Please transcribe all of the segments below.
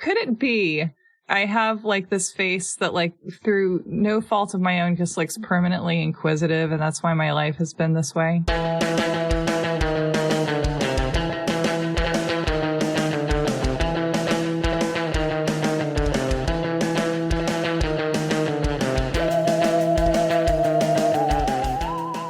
could it be I have like this face that like through no fault of my own just looks permanently inquisitive, and that's why my life has been this way?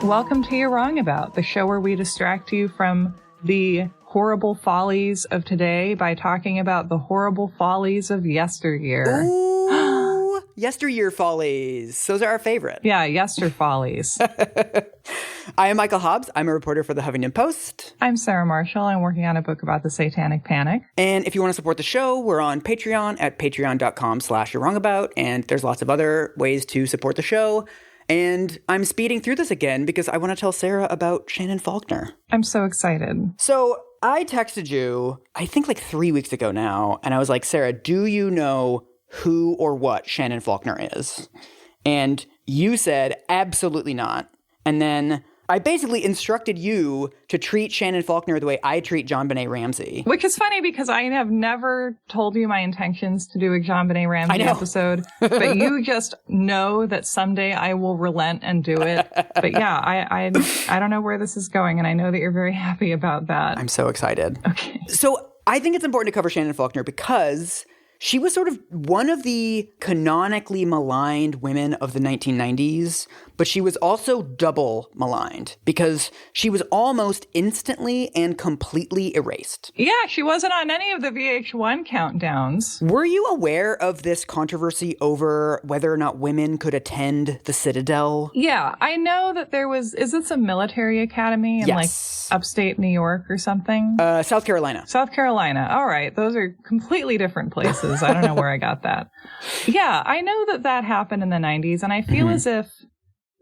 Welcome to You're Wrong About, the show where we distract you from the horrible follies of today by talking about the horrible follies of yesteryear. Ooh, yesteryear follies. Those are our favorite. Yeah, yester follies. I am Michael Hobbs. I'm a reporter for the Huffington Post. I'm Sarah Marshall. I'm working on a book about the Satanic Panic. And if you want to support the show, we're on Patreon at patreon.com/you'rewrongabout. And there's lots of other ways to support the show. And I'm speeding through this again because I want to tell Sarah about Shannon Faulkner. I'm so excited. So I texted you, I think like 3 weeks ago now, and I was like, Sarah, do you know who or what Shannon Faulkner is? And you said, absolutely not. And then I basically instructed you to treat Shannon Faulkner the way I treat JonBenet Ramsey. Which is funny because I have never told you my intentions to do a JonBenet Ramsey episode. But you just know that someday I will relent and do it. But yeah, I don't know where this is going, and I know that you're very happy about that. I'm so excited. Okay. So I think it's important to cover Shannon Faulkner because she was sort of one of the canonically maligned women of the 1990s, but she was also double maligned because she was almost instantly and completely erased. Yeah, she wasn't on any of the VH1 countdowns. Were you aware of this controversy over whether or not women could attend the Citadel? Yeah, I know that there was, is this a military academy in like upstate New York or something? South Carolina. South Carolina. All right. Those are completely different places. I don't know where I got that. Yeah, I know that that happened in the 90s, and I feel as if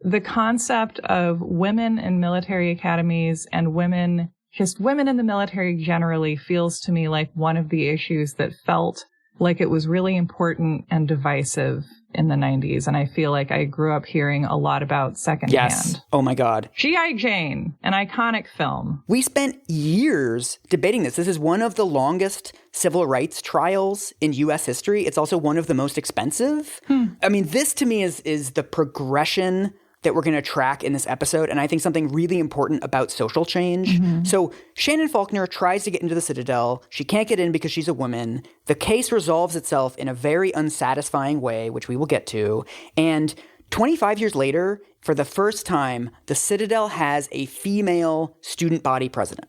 the concept of women in military academies and women in the military generally feels to me like one of the issues that felt like it was really important and divisive in the 90s. And I feel like I grew up hearing a lot about secondhand. Yes. Oh my God. G.I. Jane, an iconic film. We spent years debating this. This is one of the longest civil rights trials in U.S. history. It's also one of the most expensive. I mean, this to me is the progression that we're going to track in this episode, and I think something really important about social change. So Shannon Faulkner tries to get into the Citadel. She can't get in because she's a woman. The case resolves itself in a very unsatisfying way, which we will get to. And 25 years later, for the first time, the Citadel has a female student body president.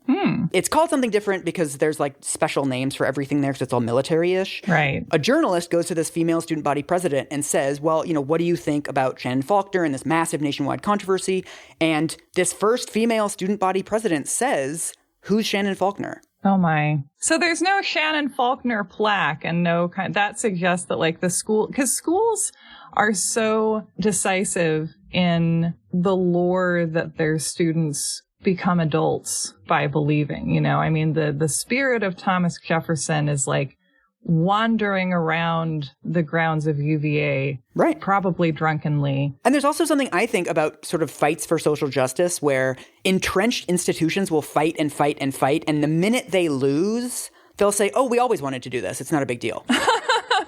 It's called something different because there's like special names for everything there because it's all military-ish. Right. A journalist goes to this female student body president and says, well, you know, what do you think about Shannon Faulkner and this massive nationwide controversy? And this first female student body president says, who's Shannon Faulkner? Oh my. So there's no Shannon Faulkner plaque and no kind that suggests that like the school, because schools are so decisive in the lore that their students become adults by believing, you know, I mean, the spirit of Thomas Jefferson is like wandering around the grounds of UVA, right? Probably drunkenly. And there's also something I think about sort of fights for social justice where entrenched institutions will fight and fight and fight. And the minute they lose, they'll say, oh, we always wanted to do this. It's not a big deal.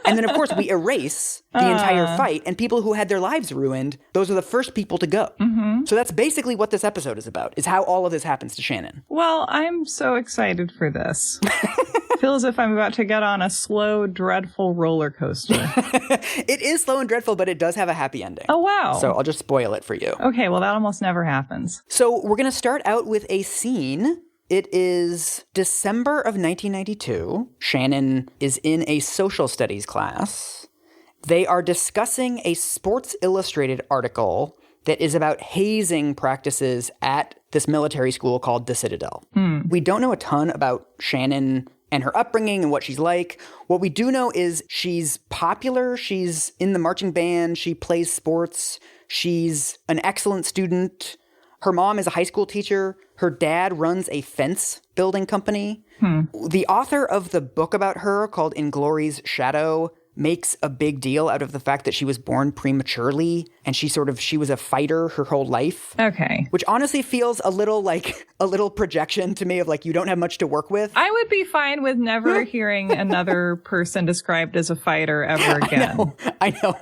And then, of course, we erase the entire fight. And people who had their lives ruined, those are the first people to go. So that's basically what this episode is about, is how all of this happens to Shannon. Well, I'm so excited for this. I feel as if I'm about to get on a slow, dreadful roller coaster. It is slow and dreadful, but it does have a happy ending. Oh, wow. So I'll just spoil it for you. Okay, well, that almost never happens. So we're going to start out with a scene. It is December of 1992. Shannon is in a social studies class. They are discussing a Sports Illustrated article that is about hazing practices at this military school called the Citadel. We don't know a ton about Shannon and her upbringing and what she's like. What we do know is she's popular. She's in the marching band. She plays sports. She's an excellent student. Her mom is a high school teacher. Her dad runs a fence building company. The author of the book about her called In Glory's Shadow makes a big deal out of the fact that she was born prematurely and she was a fighter her whole life. Okay. Which honestly feels a little projection to me of like, you don't have much to work with. I would be fine with never hearing another person described as a fighter ever again. I know.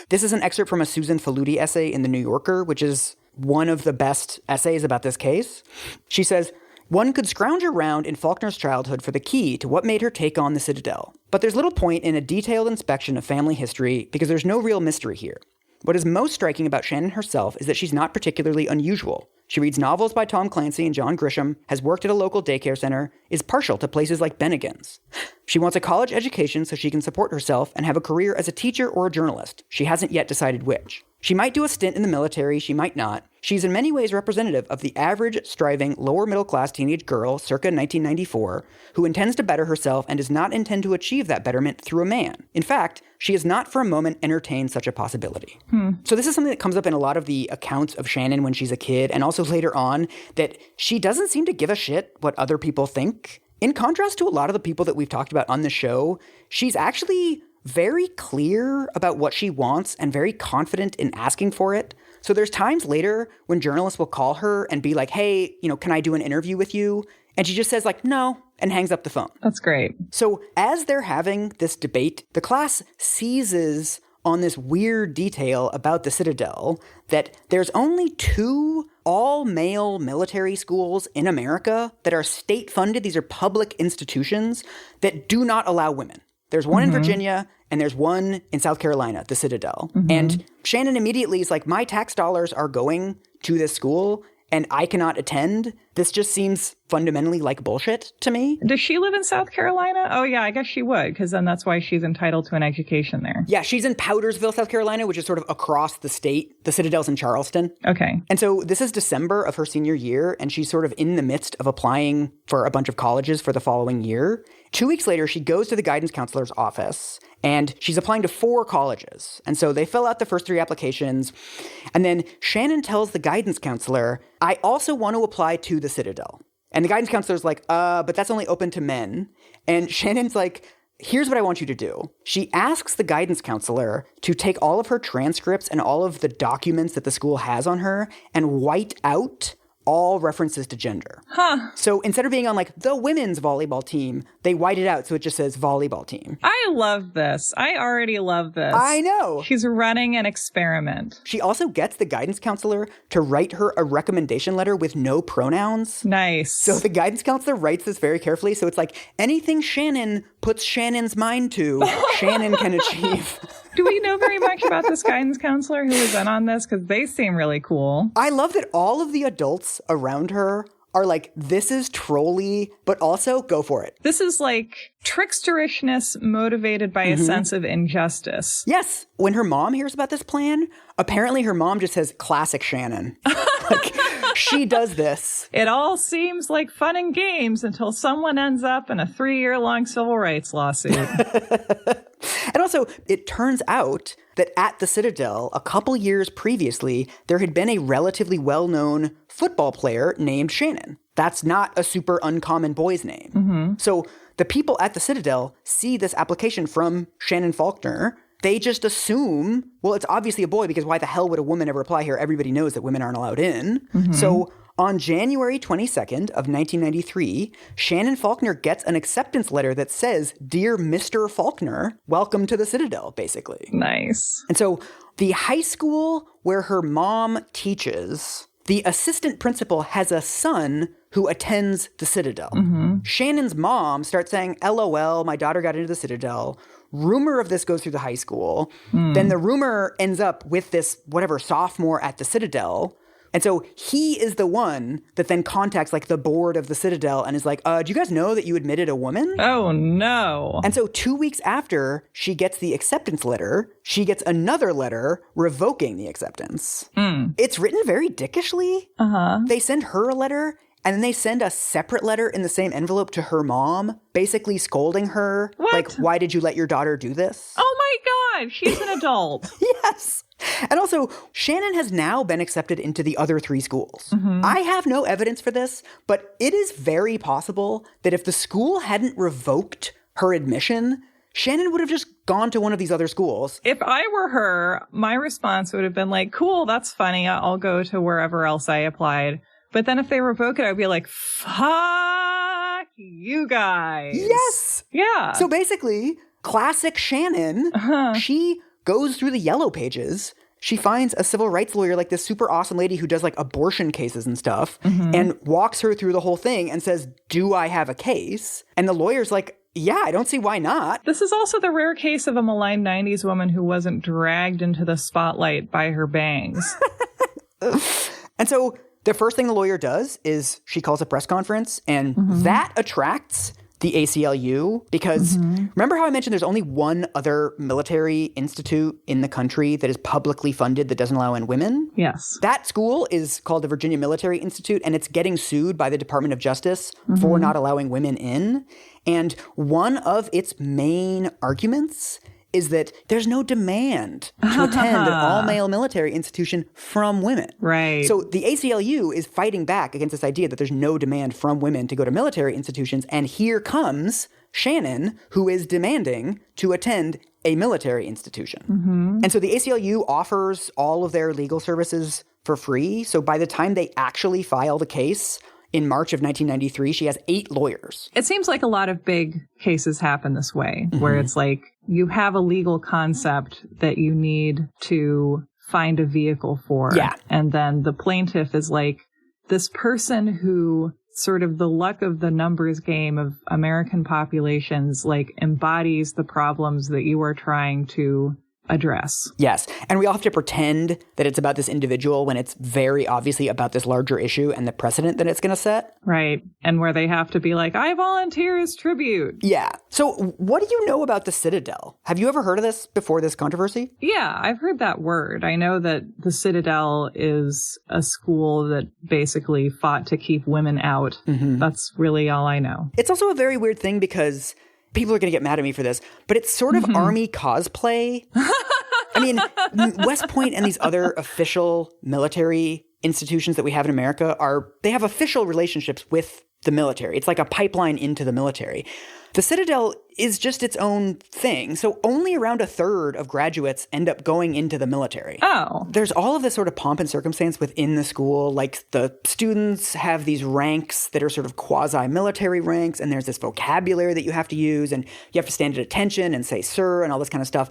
This is an excerpt from a Susan Faludi essay in The New Yorker, which is one of the best essays about this case. She says, "One could scrounge around in Faulkner's childhood for the key to what made her take on the Citadel. But there's little point in a detailed inspection of family history because there's no real mystery here. What is most striking about Shannon herself is that she's not particularly unusual. She reads novels by Tom Clancy and John Grisham, has worked at a local daycare center, is partial to places like Bennigan's. She wants a college education so she can support herself and have a career as a teacher or a journalist. She hasn't yet decided which. She might do a stint in the military, she might not. She's in many ways representative of the average, striving, lower-middle-class teenage girl circa 1994 who intends to better herself and does not intend to achieve that betterment through a man. In fact, she has not for a moment entertained such a possibility." So this is something that comes up in a lot of the accounts of Shannon when she's a kid, and also later on, that she doesn't seem to give a shit what other people think. In contrast to a lot of the people that we've talked about on the show, she's actually very clear about what she wants and very confident in asking for it. So there's times later when journalists will call her and be like, "Hey, can I do an interview with you?" And she just says like, "No," and hangs up the phone. That's great. So as they're having this debate, the class seizes on this weird detail about the Citadel, that there's only 2 all-male military schools in America that are state-funded. These are public institutions that do not allow women. There's one in Virginia, and there's one in South Carolina, the Citadel. And Shannon immediately is like, my tax dollars are going to this school, and I cannot attend. This just seems fundamentally like bullshit to me. Does she live in South Carolina? Oh, yeah, I guess she would, because then that's why she's entitled to an education there. Yeah, she's in Powdersville, South Carolina, which is sort of across the state. The Citadel's in Charleston. Okay. And so this is December of her senior year, and she's sort of in the midst of applying for a bunch of colleges for the following year. 2 weeks later, she goes to the guidance counselor's office, and she's applying to 4 colleges. And so they fill out the first 3 applications. And then Shannon tells the guidance counselor, "I also want to apply to the Citadel." And the guidance counselor's like, but that's only open to men. And Shannon's like, "Here's what I want you to do." She asks the guidance counselor to take all of her transcripts and all of the documents that the school has on her and white out all references to gender. So instead of being on like the women's volleyball team, they white it out so it just says volleyball team. I love this. I already love this. I know. She's running an experiment. She also gets the guidance counselor to write her a recommendation letter with no pronouns. Nice. So the guidance counselor writes this very carefully. So it's like anything Shannon puts Shannon's mind to, Shannon can achieve. Do we know very much about this guidance counselor who was in on this? Because they seem really cool. I love that all of the adults around her are like, this is trolly, but also go for it. This is like tricksterishness motivated by a sense of injustice. Yes. When her mom hears about this plan, apparently her mom just says, classic Shannon. Like, she does this. It all seems like fun and games until someone ends up in a 3-year-long civil rights lawsuit. And also, it turns out that at the Citadel, a couple years previously, there had been a relatively well-known football player named Shannon. That's not a super uncommon boy's name. So the people at the Citadel see this application from Shannon Faulkner. They just assume, well, it's obviously a boy because why the hell would a woman ever apply here? Everybody knows that women aren't allowed in. So on January 22nd of 1993, Shannon Faulkner gets an acceptance letter that says, "Dear Mr. Faulkner, welcome to the Citadel," basically. Nice. And so the high school where her mom teaches, the assistant principal has a son who attends the Citadel. Shannon's mom starts saying, "LOL, my daughter got into the Citadel." Rumor of this goes through the high school. Then the rumor ends up with this, whatever, sophomore at the Citadel. And so he is the one that then contacts like the board of the Citadel and is like, do you guys know that you admitted a woman? Oh, no. And so 2 weeks after she gets the acceptance letter, she gets another letter revoking the acceptance. It's written very dickishly. They send her a letter and then they send a separate letter in the same envelope to her mom, basically scolding her. What? Like, why did you let your daughter do this? Oh my God, she's an adult. Yes. And also, Shannon has now been accepted into the other 3 schools. I have no evidence for this, but it is very possible that if the school hadn't revoked her admission, Shannon would have just gone to one of these other schools. If I were her, my response would have been like, cool, that's funny. I'll go to wherever else I applied. But then if they revoke it, I'd be like, fuck you guys. Yes. Yeah. So basically, classic Shannon, she goes through the yellow pages. She finds a civil rights lawyer, like this super awesome lady who does like abortion cases and stuff, and walks her through the whole thing and says, do I have a case? And the lawyer's like, yeah, I don't see why not. This is also the rare case of a maligned 90s woman who wasn't dragged into the spotlight by her bangs. And so the first thing the lawyer does is she calls a press conference, and that attracts the ACLU because remember how I mentioned there's only one other military institute in the country that is publicly funded that doesn't allow in women? Yes. That school is called the Virginia Military Institute, and it's getting sued by the Department of Justice for not allowing women in. And one of its main arguments is that there's no demand to attend an all-male military institution from women. Right. So the ACLU is fighting back against this idea that there's no demand from women to go to military institutions. And here comes Shannon, who is demanding to attend a military institution. And so the ACLU offers all of their legal services for free. So by the time they actually file the case in March of 1993, she has 8 lawyers. It seems like a lot of big cases happen this way, where it's like you have a legal concept that you need to find a vehicle for. Yeah. And then the plaintiff is like, this person who sort of the luck of the numbers game of American populations, like embodies the problems that you are trying to address. Yes. And we all have to pretend that it's about this individual when it's very obviously about this larger issue and the precedent that it's going to set. Right. And where they have to be like, I volunteer as tribute. Yeah. So what do you know about the Citadel? Have you ever heard of this before this controversy? Yeah, I've heard that word. I know that the Citadel is a school that basically fought to keep women out. That's really all I know. It's also a very weird thing because people are going to get mad at me for this, but it's sort of army cosplay. I mean, West Point and these other official military institutions that we have in America they have official relationships with the military. It's like a pipeline into the military. The Citadel is just its own thing. So only around a third of graduates end up going into the military. Oh. There's all of this sort of pomp and circumstance within the school. Like the students have these ranks that are sort of quasi-military ranks, and there's this vocabulary that you have to use, and you have to stand at attention and say sir and all this kind of stuff.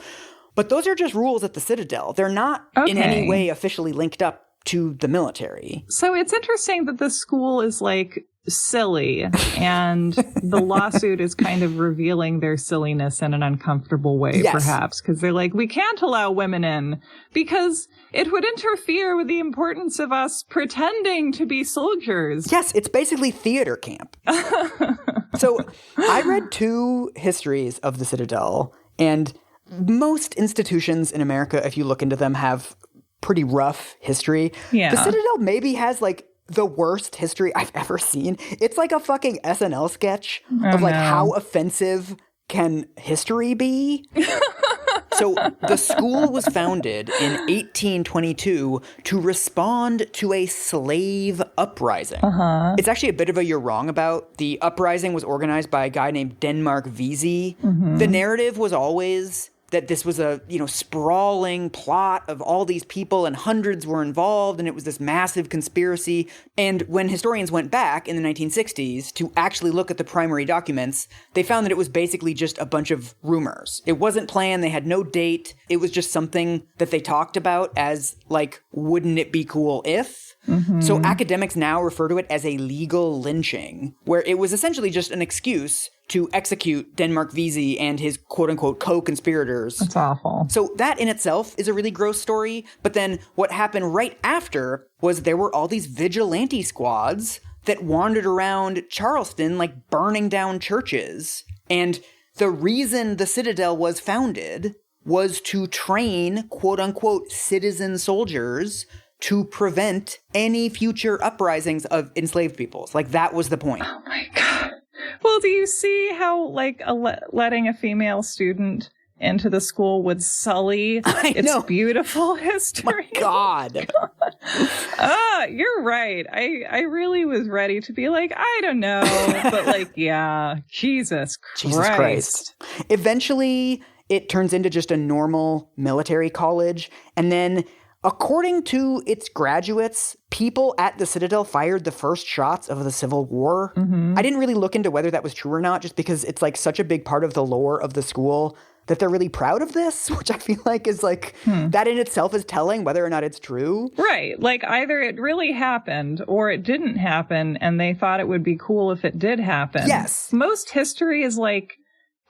But those are just rules at the Citadel. They're not in any way officially linked up to the military. So it's interesting that the school is like silly, and the lawsuit is kind of revealing their silliness in an uncomfortable way, perhaps, because they're like, we can't allow women in because it would interfere with the importance of us pretending to be soldiers. Yes, it's basically theater camp. So I read 2 histories of the Citadel, and most institutions in America, if you look into them, have pretty rough history. Yeah. The Citadel maybe has like the worst history I've ever seen. It's like a fucking SNL sketch of like how offensive can history be? So the school was founded in 1822 to respond to a slave uprising. It's actually a bit of a you're wrong about. The uprising was organized by a guy named Denmark Vesey. The narrative was always that this was a, sprawling plot of all these people and hundreds were involved and it was this massive conspiracy. And when historians went back in the 1960s to actually look at the primary documents, they found that it was basically just a bunch of rumors. It wasn't planned. They had no date. It was just something that they talked about as like, wouldn't it be cool if? So academics now refer to it as a legal lynching, where it was essentially just an excuse to execute Denmark Vesey and his quote-unquote co-conspirators. That's awful. So that in itself is a really gross story. But then what happened right after was there were all these vigilante squads that wandered around Charleston, like burning down churches. And the reason the Citadel was founded was to train quote-unquote citizen soldiers to prevent any future uprisings of enslaved peoples. Like, that was the point. Oh my God. Well, do you see how, like, letting a female student into the school would sully its beautiful history. My God. You're right. I really was ready to be like, I don't know. But like, yeah, Jesus Christ. Eventually, it turns into just a normal military college. And then, according to its graduates, people at the Citadel fired the first shots of the Civil War. Mm-hmm. I didn't really look into whether that was true or not, just because it's like such a big part of the lore of the school that they're really proud of this, which I feel like is like, that in itself is telling whether or not it's true. Right. Like either it really happened or it didn't happen, and they thought it would be cool if it did happen. Yes. Most history is like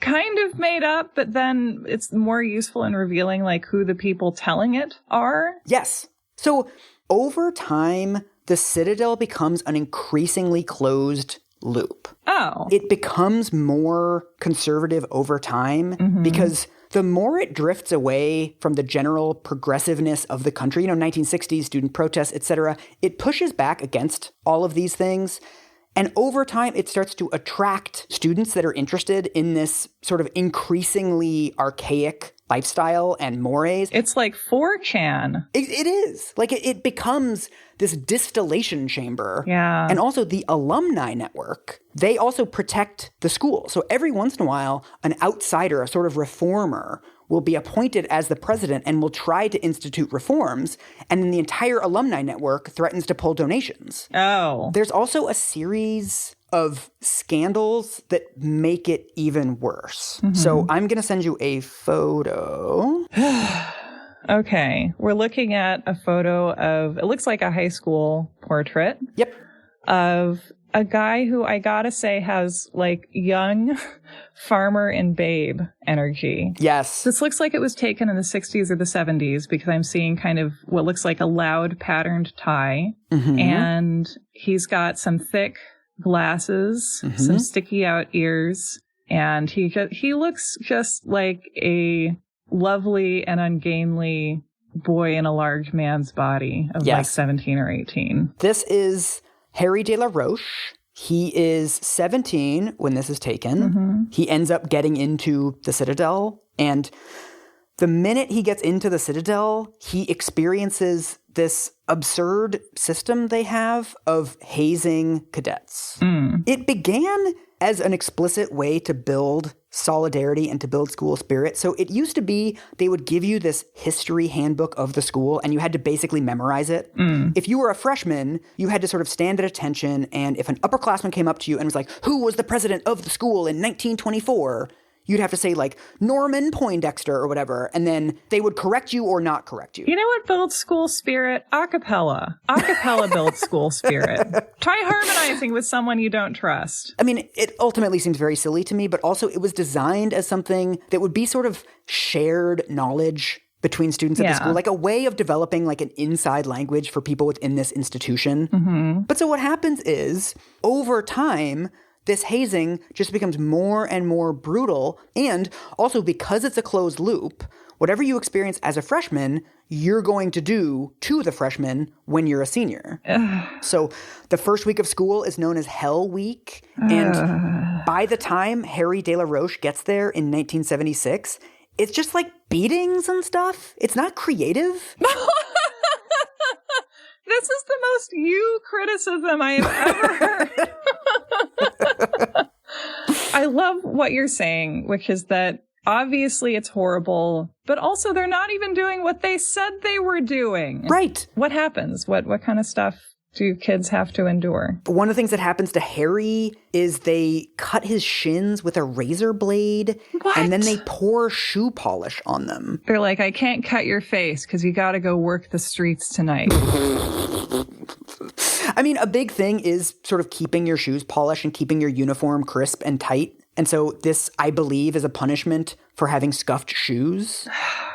kind of made up, but then it's more useful in revealing like who the people telling it are. Yes. So over time, the Citadel becomes an increasingly closed loop. Oh. It becomes more conservative over time because the more it drifts away from the general progressiveness of the country, 1960s student protests, etc., it pushes back against all of these things. And over time, it starts to attract students that are interested in this sort of increasingly archaic lifestyle and mores. It's like 4chan. It is. Like, it becomes this distillation chamber. Yeah. And also the alumni network, they also protect the school. So every once in a while, an outsider, a sort of reformer, will be appointed as the president and will try to institute reforms. And then the entire alumni network threatens to pull donations. Oh. There's also a series of scandals that make it even worse. So I'm going to send you a photo. Okay. We're looking at a photo of, it looks like a high school portrait. Yep. Of a guy who I gotta say has like young farmer and babe energy. Yes. This looks like it was taken in the 60s or the 70s because I'm seeing kind of what looks like a loud patterned tie. And he's got some thick glasses, some sticky out ears, and he looks just like a lovely and ungainly boy in a large man's body of like 17 or 18. This is Harry de la Roche. He is 17 when this is taken. He ends up getting into the Citadel, and the minute he gets into the Citadel, he experiences this absurd system they have of hazing cadets. It began as an explicit way to build solidarity and to build school spirit. So it used to be they would give you this history handbook of the school and you had to basically memorize it. If you were a freshman, you had to sort of stand at attention, and if an upperclassman came up to you and was like, who was the president of the school in 1924? You'd have to say, like, Norman Poindexter or whatever, and then they would correct you or not correct you. You know what builds school spirit? Acapella. Acapella builds school spirit. Try harmonizing with someone you don't trust. I mean, it ultimately seems very silly to me, but also it was designed as something that would be sort of shared knowledge between students at the school, like a way of developing like an inside language for people within this institution. But so what happens is, over time, this hazing just becomes more and more brutal. And also, because it's a closed loop, whatever you experience as a freshman, you're going to do to the freshman when you're a senior. So the first week of school is known as Hell Week. And by the time Harry de la Roche gets there in 1976, it's just like beatings and stuff. It's not creative. This is the most you criticism I have ever heard. I love what you're saying, which is that obviously it's horrible, but also they're not even doing what they said they were doing. Right. What happens? What kind of stuff do kids have to endure? One of the things that happens to Harry is they cut his shins with a razor blade. What? And then they pour shoe polish on them. They're like, I can't cut your face because you got to go work the streets tonight. I mean, a big thing is sort of keeping your shoes polished and keeping your uniform crisp and tight. And so this, I believe, is a punishment for having scuffed shoes.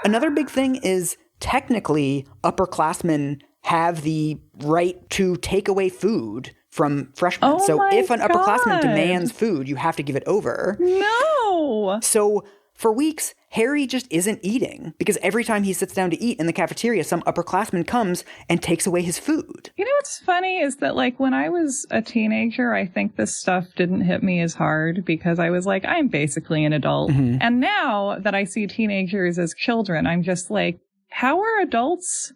Another big thing is technically upperclassmen have the right to take away food from freshmen. Oh so my if an upperclassman God. demands food, you have to give it over. No. So For weeks, Harry just isn't eating because every time he sits down to eat in the cafeteria, some upperclassman comes and takes away his food. You know what's funny is that, like, when I was a teenager, I think this stuff didn't hit me as hard because I was like, I'm basically an adult. Mm-hmm. And now that I see teenagers as children, I'm just like, how are adults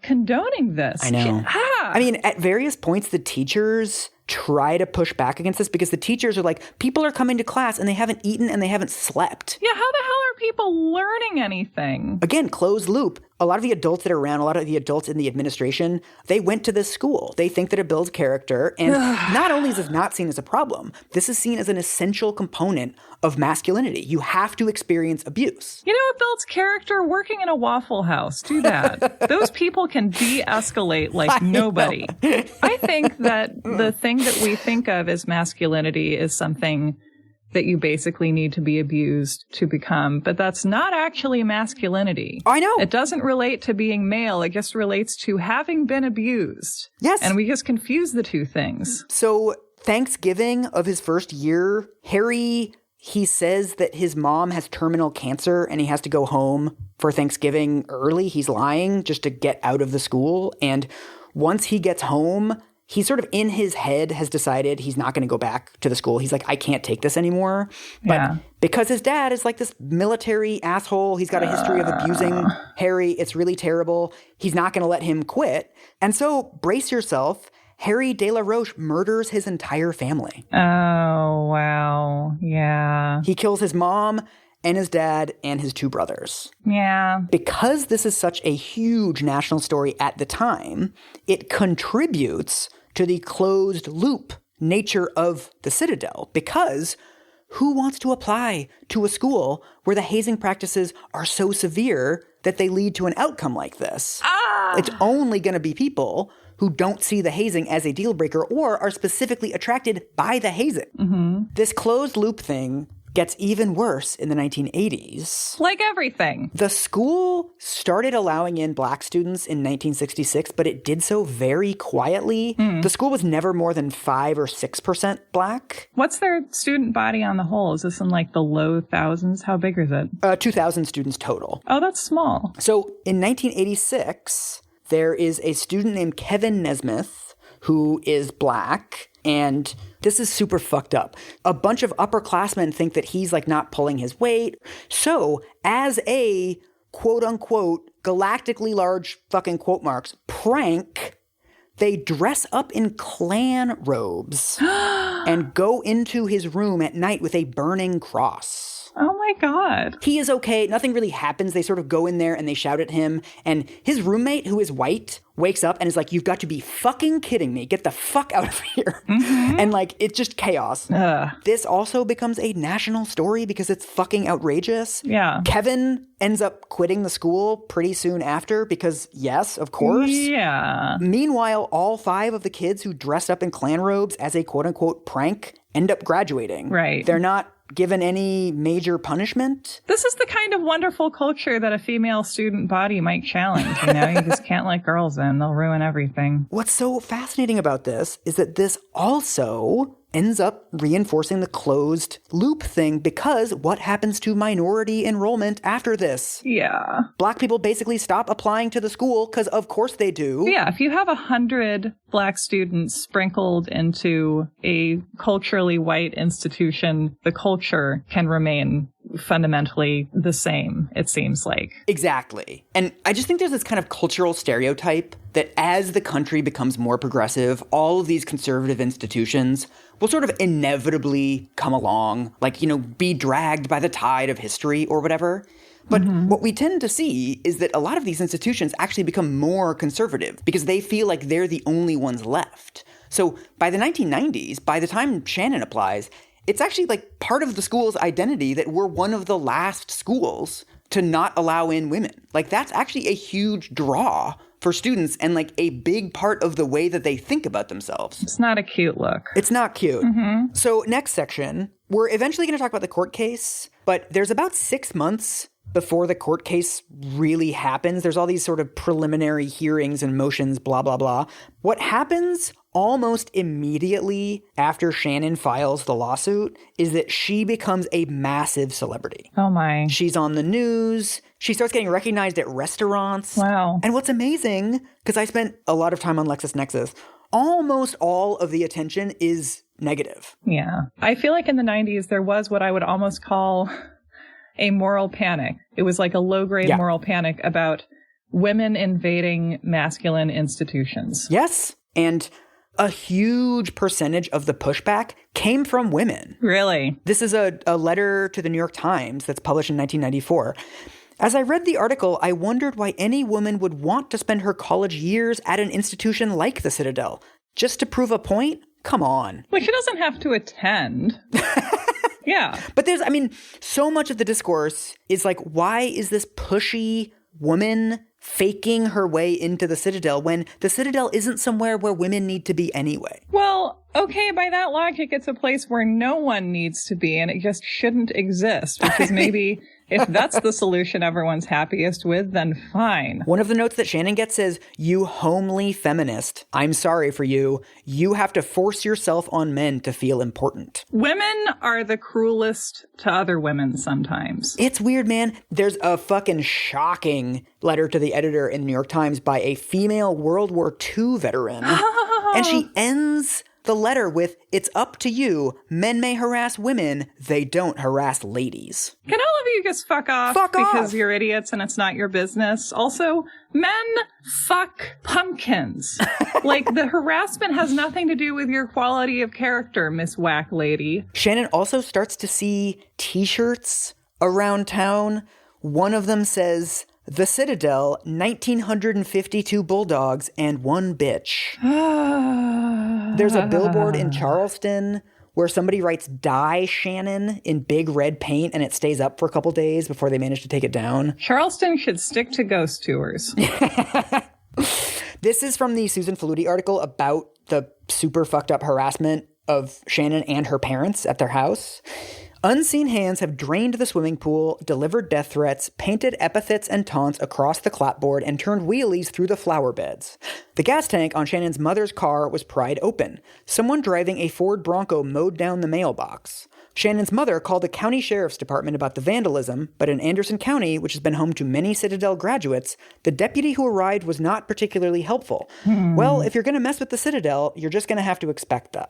condoning this? I know. Ah! I mean, at various points, the teachers try to push back against this because the teachers are like, people are coming to class and they haven't eaten and they haven't slept. Yeah, how the hell are people learning anything? Again, closed loop. A lot of the adults that are around, a lot of the adults in the administration, they went to this school. They think that it builds character. And not only is this not seen as a problem, this is seen as an essential component of masculinity. You have to experience abuse. You know what builds character? Working in a Waffle House. Do that. Those people can de-escalate like nobody. I think that the thing that we think of as masculinity is something that you basically need to be abused to become, but that's not actually masculinity. I know. It doesn't relate to being male. It just relates to having been abused. Yes. And we just confuse the two things. So Thanksgiving of his first year, Harry, he says that his mom has terminal cancer and he has to go home for Thanksgiving early. He's lying just to get out of the school. And once he gets home, he sort of in his head has decided he's not going to go back to the school. He's like, I can't take this anymore. But because his dad is like this military asshole, he's got a history of abusing Harry. It's really terrible. He's not going to let him quit. And so brace yourself. Harry de la Roche murders his entire family. Oh, wow. Yeah. He kills his mom and his dad and his two brothers. Yeah. Because this is such a huge national story at the time, it contributes to the closed loop nature of the Citadel. Because who wants to apply to a school where the hazing practices are so severe that they lead to an outcome like this? It's only going to be people who don't see the hazing as a deal breaker or are specifically attracted by the hazing. Mm-hmm. This closed loop thing gets even worse in the 1980s. Like everything. The school started allowing in black students in 1966, but it did so very quietly. The school was never more than 5 or 6% black. What's their student body on the whole? Is this in like the low thousands? How big is it? 2,000 students total. Oh, that's small. So in 1986, there is a student named Kevin Nesmith who is black. And this is super fucked up. A bunch of upperclassmen think that he's like not pulling his weight. So as a quote unquote galactically large fucking quote marks prank, they dress up in Klan robes and go into his room at night with a burning cross. Oh my God. He is okay. Nothing really happens. They sort of go in there and they shout at him. And his roommate, who is white, wakes up and is like, you've got to be fucking kidding me. Get the fuck out of here. Mm-hmm. And like, it's just chaos. This also becomes a national story because it's fucking outrageous. Yeah. Kevin ends up quitting the school pretty soon after because, yes, of course. Yeah. Meanwhile, all 5 of the kids who dressed up in Klan robes as a quote unquote prank end up graduating. Right. They're not given any major punishment. This is the kind of wonderful culture that a female student body might challenge. You know, you just can't let girls in. They'll ruin everything. What's so fascinating about this is that this also ends up reinforcing the closed loop thing because what happens to minority enrollment after this? Yeah. Black people basically stop applying to the school because of course they do. Yeah, if you have 100 black students sprinkled into a culturally white institution, the culture can remain fundamentally the same, it seems like. Exactly. And I just think there's this kind of cultural stereotype that as the country becomes more progressive, all of these conservative institutions will sort of inevitably come along, like, you know, be dragged by the tide of history or whatever. But what we tend to see is that a lot of these institutions actually become more conservative because they feel like they're the only ones left. So by the 1990s, by the time Shannon applies, it's actually like part of the school's identity that we're one of the last schools to not allow in women. Like that's actually a huge draw for students and like a big part of the way that they think about themselves. It's not a cute look. It's not cute. So next section, we're eventually going to talk about the court case, but there's about 6 months before the court case really happens. There's all these sort of preliminary hearings and motions, blah, blah, blah. What happens almost immediately after Shannon files the lawsuit is that she becomes a massive celebrity. Oh my. She's on the news. She starts getting recognized at restaurants. Wow. And what's amazing, because I spent a lot of time on LexisNexis, almost all of the attention is negative. Yeah. I feel like in the 90s, there was what I would almost call a moral panic. It was like a low-grade moral panic about women invading masculine institutions. Yes. And a huge percentage of the pushback came from women. Really? This is a letter to the New York Times that's published in 1994. As I read the article, I wondered why any woman would want to spend her college years at an institution like the Citadel. Just to prove a point? Come on. Well, she doesn't have to attend. Yeah. But so much of the discourse is like, why is this pushy woman faking her way into the Citadel when the Citadel isn't somewhere where women need to be anyway? Well, okay, by that logic, it's a place where no one needs to be and it just shouldn't exist, which is maybe, if that's the solution everyone's happiest with, then fine. One of the notes that Shannon gets says, "You homely feminist, I'm sorry for you. You have to force yourself on men to feel important." Women are the cruelest to other women sometimes. It's weird, man. There's a fucking shocking letter to the editor in the New York Times by a female World War II veteran. And she ends the letter with, "It's up to you. Men may harass women. They don't harass ladies." Can all of you just fuck off? Fuck off! Because you're idiots and it's not your business. Also, men fuck pumpkins. Like, the harassment has nothing to do with your quality of character, Miss Whack Lady. Shannon also starts to see t-shirts around town. One of them says, "The Citadel, 1,952 bulldogs and one bitch." There's a billboard in Charleston where somebody writes "Die Shannon" in big red paint and it stays up for a couple days before they manage to take it down. Charleston should stick to ghost tours. This is from the Susan Faludi article about the super fucked up harassment of Shannon and her parents at their house. Unseen hands have drained the swimming pool, delivered death threats, painted epithets and taunts across the clapboard, and turned wheelies through the flower beds. The gas tank on Shannon's mother's car was pried open. Someone driving a Ford Bronco mowed down the mailbox. Shannon's mother called the county sheriff's department about the vandalism, but in Anderson County, which has been home to many Citadel graduates, the deputy who arrived was not particularly helpful. Well, if you're going to mess with the Citadel, you're just going to have to expect that.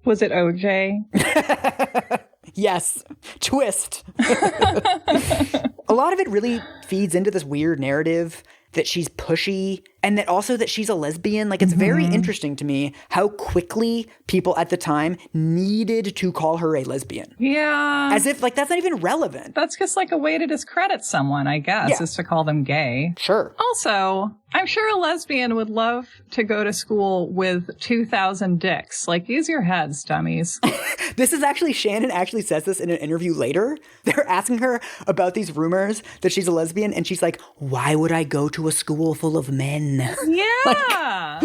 Was it OJ? Yes. Twist. A lot of it really feeds into this weird narrative that she's pushy and that also that she's a lesbian. Like, it's very interesting to me how quickly people at the time needed to call her a lesbian. Yeah. As if, like, that's not even relevant. That's just like a way to discredit someone, I guess, is to call them gay. Sure. Also, I'm sure a lesbian would love to go to school with 2,000 dicks. Like, use your heads, dummies. This is actually, Shannon actually says this in an interview later. They're asking her about these rumors that she's a lesbian, and she's like, "Why would I go to a school full of men?" Yeah.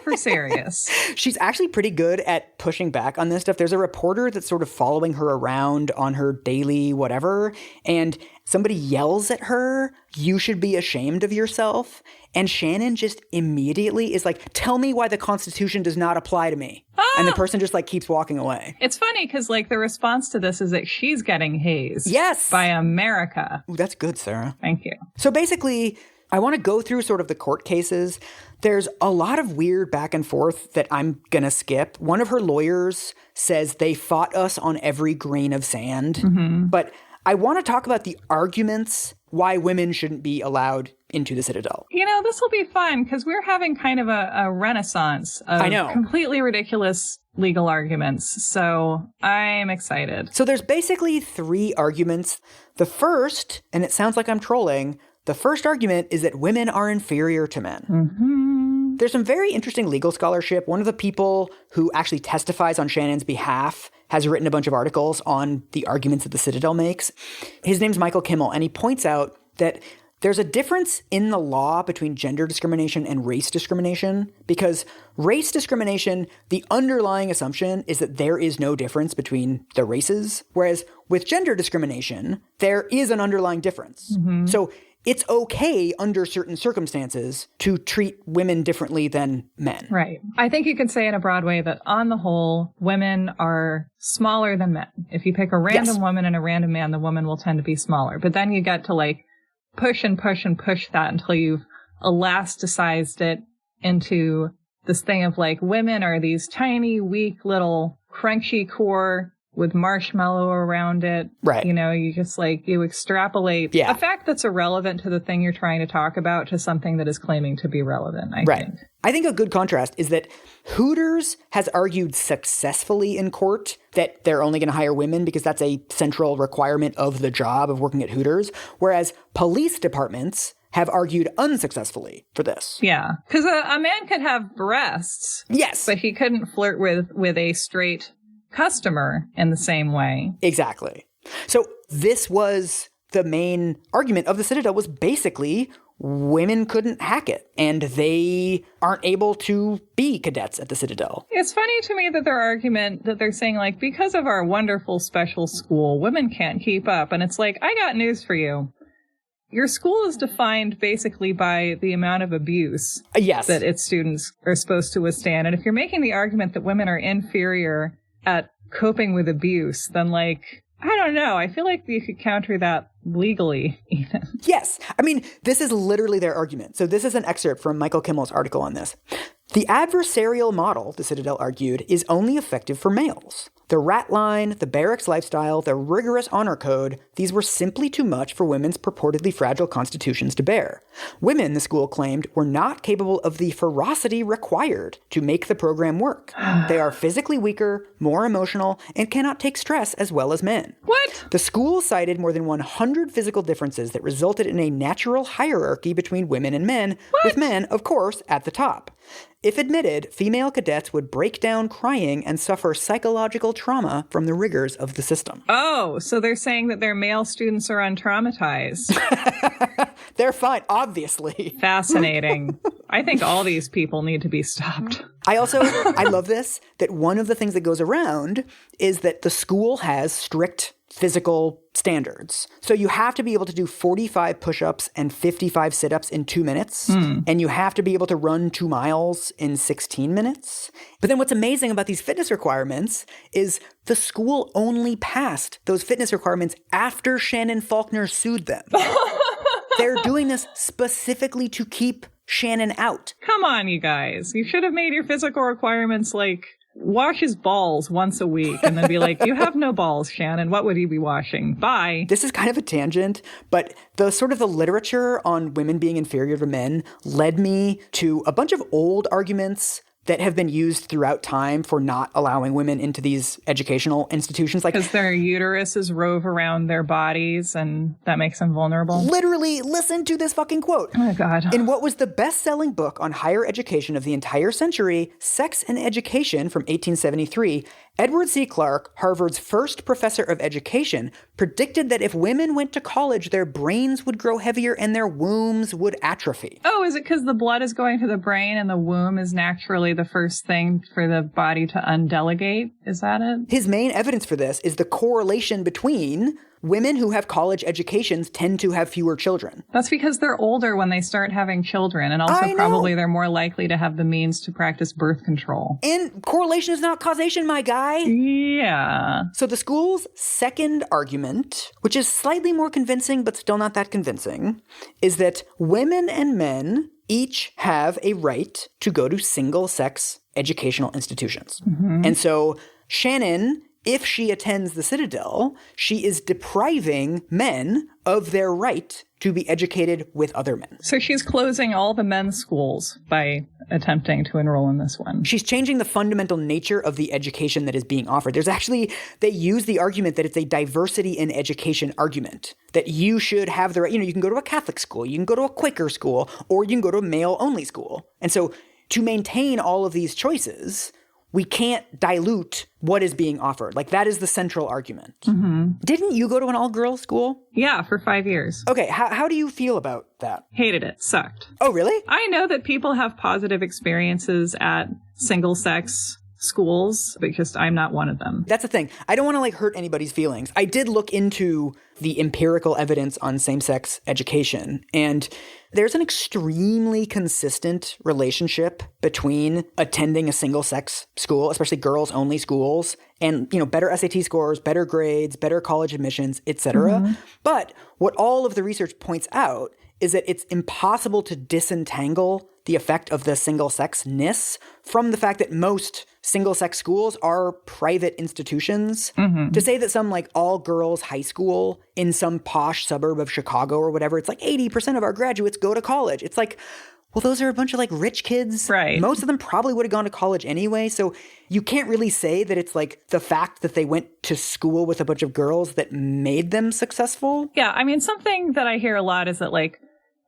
For serious. She's actually pretty good at pushing back on this stuff. There's a reporter that's sort of following her around on her daily whatever, and somebody yells at her, "You should be ashamed of yourself." And Shannon just immediately is like, "Tell me why the Constitution does not apply to me." And the person just like keeps walking away. It's funny because like the response to this is that she's getting hazed. Yes. By America. Ooh, that's good, Sarah. Thank you. So basically, I want to go through sort of the court cases. There's a lot of weird back and forth that I'm going to skip. One of her lawyers says they fought us on every grain of sand. But I want to talk about the arguments why women shouldn't be allowed into the Citadel. You know, this will be fun because we're having kind of a renaissance of completely ridiculous legal arguments. So I'm excited. So there's basically 3 arguments. The first, and it sounds like I'm trolling, the first argument is that women are inferior to men. There's some very interesting legal scholarship. One of the people who actually testifies on Shannon's behalf has written a bunch of articles on the arguments that the Citadel makes. His name's Michael Kimmel, and he points out that there's a difference in the law between gender discrimination and race discrimination, because race discrimination, the underlying assumption is that there is no difference between the races, whereas with gender discrimination, there is an underlying difference. So it's okay under certain circumstances to treat women differently than men. Right. I think you could say in a broad way that on the whole, women are smaller than men. If you pick a random woman and a random man, the woman will tend to be smaller. But then you get to like push and push and push that until you've elasticized it into this thing of like women are these tiny, weak little crunchy core with marshmallow around it. Right. You know, you just like, you extrapolate a fact that's irrelevant to the thing you're trying to talk about to something that is claiming to be relevant, I think. I think a good contrast is that Hooters has argued successfully in court that they're only going to hire women because that's a central requirement of the job of working at Hooters, whereas police departments have argued unsuccessfully for this. Yeah, because a man could have breasts. Yes. But he couldn't flirt with a straight customer in the same way. Exactly. So this was the main argument of the Citadel, was basically women couldn't hack it and they aren't able to be cadets at the Citadel. It's funny to me that their argument that they're saying like, because of our wonderful special school, women can't keep up. And it's like, I got news for you. Your school is defined basically by the amount of abuse that its students are supposed to withstand. And if you're making the argument that women are inferior at coping with abuse, then like, I don't know. I feel like you could counter that legally, even. Yes. I mean, this is literally their argument. So this is an excerpt from Michael Kimmel's article on this. The adversarial model, the Citadel argued, is only effective for males. The rat line, the barracks lifestyle, the rigorous honor code, these were simply too much for women's purportedly fragile constitutions to bear. Women, the school claimed, were not capable of the ferocity required to make the program work. They are physically weaker, more emotional, and cannot take stress as well as men. What? The school cited more than 100 physical differences that resulted in a natural hierarchy between women and men, with men, of course, at the top. If admitted, female cadets would break down crying and suffer psychological trauma from the rigors of the system. Oh, so they're saying that their male students are untraumatized. They're fine, obviously. Fascinating. I think all these people need to be stopped. I love this, that one of the things that goes around is that the school has strict physical standards. So you have to be able to do 45 push-ups and 55 sit-ups in 2 minutes. And you have to be able to run 2 miles in 16 minutes. But then what's amazing about these fitness requirements is the school only passed those fitness requirements after Shannon Faulkner sued them. They're doing this specifically to keep Shannon out. Come on, you guys. You should have made your physical requirements like wash his balls once a week and then be like, you have no balls, Shannon. What would you be washing? Bye. This is kind of a tangent, but the literature on women being inferior to men led me to a bunch of old arguments that have been used throughout time for not allowing women into these educational institutions. Like, because their uteruses rove around their bodies and that makes them vulnerable. Literally, listen to this fucking quote. Oh my God. In what was the best-selling book on higher education of the entire century, Sex and Education from 1873, Edward C. Clarke, Harvard's first professor of education, predicted that if women went to college, their brains would grow heavier and their wombs would atrophy. Oh, is it because the blood is going to the brain and the womb is naturally the first thing for the body to undelegate? Is that it? His main evidence for this is the correlation between women who have college educations tend to have fewer children. That's because they're older when they start having children. And also probably they're more likely to have the means to practice birth control. And correlation is not causation, my guy. Yeah. So the school's second argument, which is slightly more convincing but still not that convincing, is that women and men each have a right to go to single-sex educational institutions. And so Shannon, if she attends the Citadel, she is depriving men of their right to be educated with other men. So she's closing all the men's schools by attempting to enroll in this one. She's changing the fundamental nature of the education that is being offered. They use the argument that it's a diversity in education argument, that you should have the right, you can go to a Catholic school, you can go to a Quaker school, or you can go to a male-only school. And so to maintain all of these choices, we can't dilute what is being offered. Like, that is the central argument. Didn't you go to an all-girls school? Yeah, for 5 years. Okay, how do you feel about that? Hated it. Sucked. Oh, really? I know that people have positive experiences at single-sex schools because I'm not one of them. That's the thing. I don't want to like hurt anybody's feelings. I did look into the empirical evidence on same-sex education, and there's an extremely consistent relationship between attending a single-sex school, especially girls-only schools, and, you know, better SAT scores, better grades, better college admissions, etc. But what all of the research points out is that it's impossible to disentangle the effect of the single-sex-ness from the fact that most single-sex schools are private institutions. To say that some like all-girls high school in some posh suburb of Chicago or whatever, it's like 80% of our graduates go to college. It's like, well, those are a bunch of like rich kids. Right. Most of them probably would have gone to college anyway. So you can't really say that it's like the fact that they went to school with a bunch of girls that made them successful. Yeah, I mean, something that I hear a lot is that like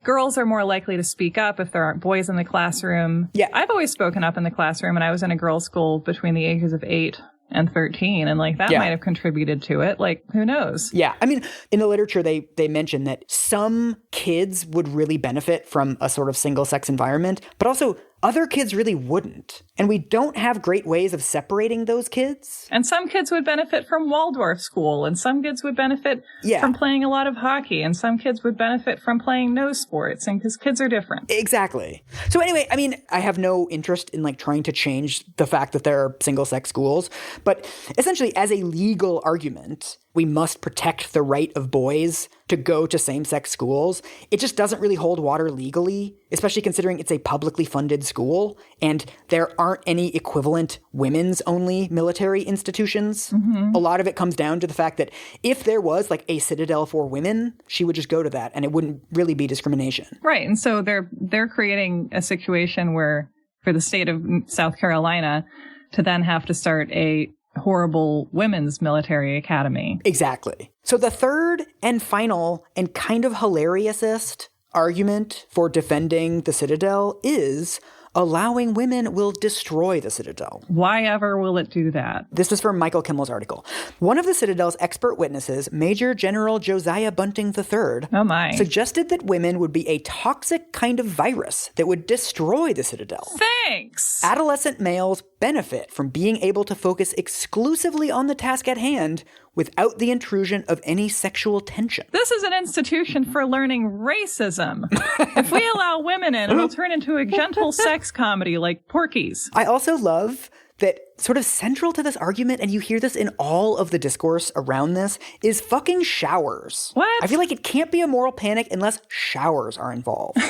girls are more likely to speak up if there aren't boys in the classroom. Yeah. I've always spoken up in the classroom, and I was in a girls' school between the ages of 8 and 13, and like that might have contributed to it. Like, who knows? Yeah. I mean, in the literature, they mention that some kids would really benefit from a sort of single-sex environment, but also other kids really wouldn't. And we don't have great ways of separating those kids. And some kids would benefit from Waldorf school, and some kids would benefit from playing a lot of hockey, and some kids would benefit from playing no sports, and because kids are different. Exactly. So anyway, I mean, I have no interest in like trying to change the fact that there are single-sex schools, but essentially as a legal argument, we must protect the right of boys to go to same-sex schools. It just doesn't really hold water legally, especially considering it's a publicly funded school and there aren't any equivalent women's-only military institutions. A lot of it comes down to the fact that if there was like a Citadel for women, she would just go to that and it wouldn't really be discrimination. Right. And so they're creating a situation where for the state of South Carolina to then have to start a horrible women's military academy. Exactly. So the third and final and kind of hilariousest argument for defending the Citadel is allowing women will destroy the Citadel. Why ever will it do that? This is from Michael Kimmel's article. One of the Citadel's expert witnesses, Major General Josiah Bunting III, suggested that women would be a toxic kind of virus that would destroy the Citadel. Thanks! Adolescent males benefit from being able to focus exclusively on the task at hand without the intrusion of any sexual tension. This is an institution for learning racism. If we allow women in, it'll turn into a gentle sex comedy like Porky's. I also love that sort of central to this argument, and you hear this in all of the discourse around this, is fucking showers. What? I feel like it can't be a moral panic unless showers are involved.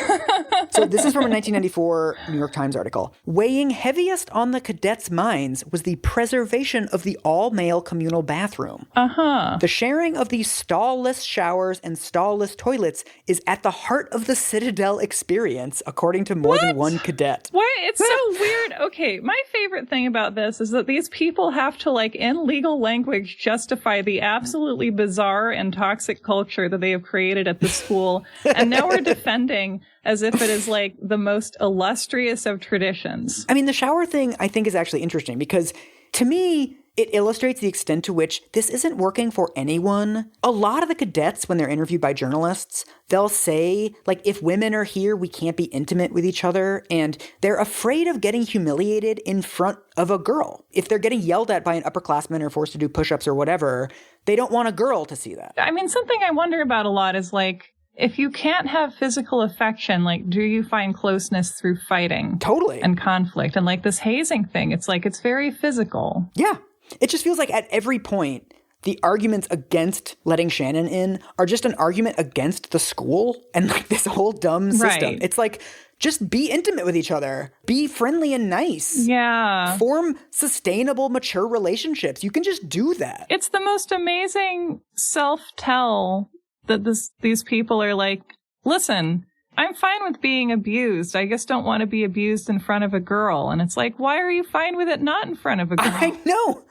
So this is from a 1994 New York Times article. Weighing heaviest on the cadets' minds was the preservation of the all-male communal bathroom. The sharing of the stall-less showers and stall-less toilets is at the heart of the Citadel experience, according to more than one cadet. What? It's so weird. Okay, my favorite thing about this is that these people have to, like, in legal language, justify the absolutely bizarre and toxic culture that they have created at the school. And now we're defending as if it is, like, the most illustrious of traditions. I mean, the shower thing, I think, is actually interesting because, to me, it illustrates the extent to which this isn't working for anyone. A lot of the cadets, when they're interviewed by journalists, they'll say, like, if women are here, we can't be intimate with each other. And they're afraid of getting humiliated in front of a girl. If they're getting yelled at by an upperclassman or forced to do push-ups or whatever, they don't want a girl to see that. I mean, something I wonder about a lot is, like, if you can't have physical affection, like, do you find closeness through fighting? Totally. And conflict. And, like, this hazing thing, it's like, it's very physical. Yeah. It just feels like at every point, the arguments against letting Shannon in are just an argument against the school and like this whole dumb system. Right. It's like, just be intimate with each other. Be friendly and nice. Yeah. Form sustainable, mature relationships. You can just do that. It's the most amazing self-tell that these people are like, listen, I'm fine with being abused. I just don't want to be abused in front of a girl. And it's like, why are you fine with it not in front of a girl? I know.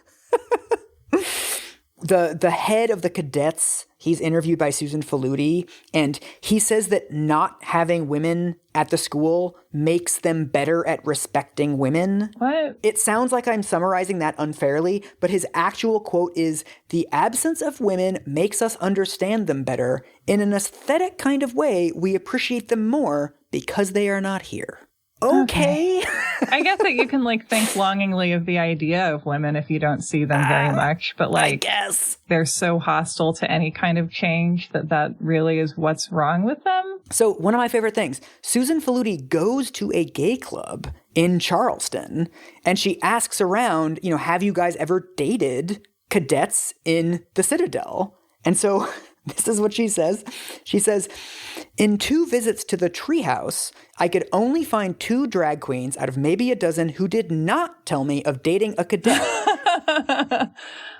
The head of the cadets, he's interviewed by Susan Faludi, and he says that not having women at the school makes them better at respecting women. What? It sounds like I'm summarizing that unfairly, but his actual quote is, "The absence of women makes us understand them better. In an aesthetic kind of way, we appreciate them more because they are not here." Okay. I get that you can like think longingly of the idea of women if you don't see them very much, but like, I guess they're so hostile to any kind of change that really is what's wrong with them. So one of my favorite things, Susan Faludi goes to a gay club in Charleston and she asks around, have you guys ever dated cadets in the Citadel? And so this is what she says. She says, in 2 visits to the treehouse, I could only find 2 drag queens out of maybe a dozen who did not tell me of dating a cadet.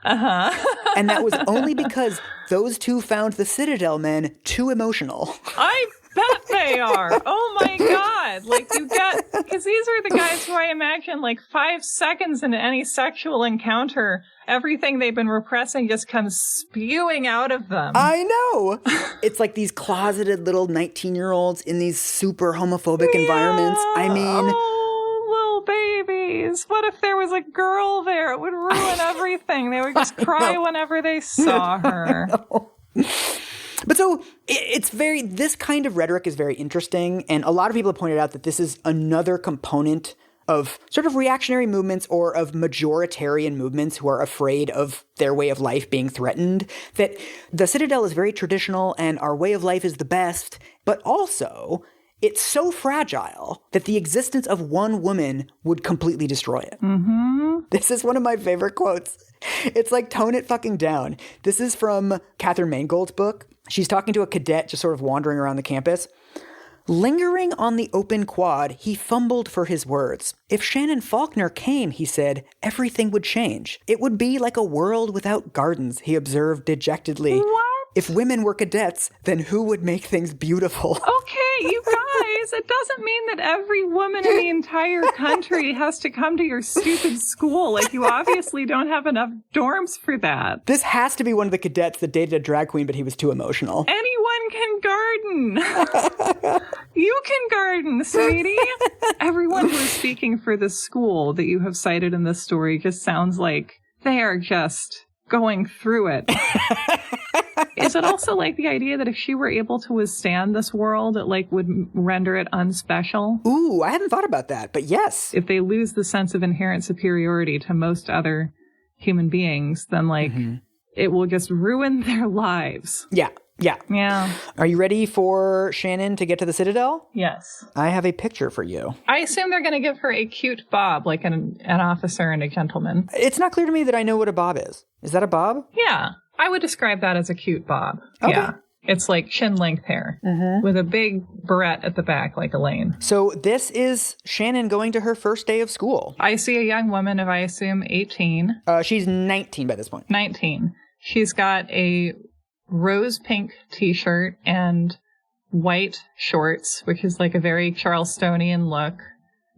And that was only because those 2 found the Citadel men too emotional. I bet they are. Oh my God. Like because these are the guys who I imagine like 5 seconds into any sexual encounter, everything they've been repressing just comes spewing out of them. I know. It's like these closeted little 19-year-olds in these super homophobic environments. I mean... Oh, little babies. What if there was a girl there? It would ruin everything. They would just cry whenever they saw her. But so this kind of rhetoric is very interesting. And a lot of people have pointed out that this is another component of sort of reactionary movements or of majoritarian movements who are afraid of their way of life being threatened, that the Citadel is very traditional and our way of life is the best, but also it's so fragile that the existence of one woman would completely destroy it. Mm-hmm. This is one of my favorite quotes. It's like, tone it fucking down. This is from Catherine Mangold's book. She's talking to a cadet just sort of wandering around the campus. Lingering on the open quad, he fumbled for his words. If Shannon Faulkner came, he said, everything would change. It would be like a world without gardens, he observed dejectedly. What? If women were cadets, then who would make things beautiful? Okay, you guys, it doesn't mean that every woman in the entire country has to come to your stupid school. Like, you obviously don't have enough dorms for that. This has to be one of the cadets that dated a drag queen, but he was too emotional. Anyone can garden. You can garden, sweetie. Everyone who is speaking for the school that you have cited in this story just sounds like they are just going through it. Is it also like the idea that if she were able to withstand this world, it like would render it unspecial? Ooh, I hadn't thought about that, but yes. If they lose the sense of inherent superiority to most other human beings, then like it will just ruin their lives. Yeah. Yeah. Are you ready for Shannon to get to the Citadel? Yes. I have a picture for you. I assume they're going to give her a cute bob, like an officer and a gentleman. It's not clear to me that I know what a bob is. Is that a bob? Yeah. I would describe that as a cute bob. Okay. Yeah. It's like chin-length hair with a big barrette at the back like Elaine. So this is Shannon going to her first day of school. I see a young woman of, I assume, 18. She's 19 by this point. 19. She's got a rose pink t-shirt and white shorts, which is like a very Charlestonian look.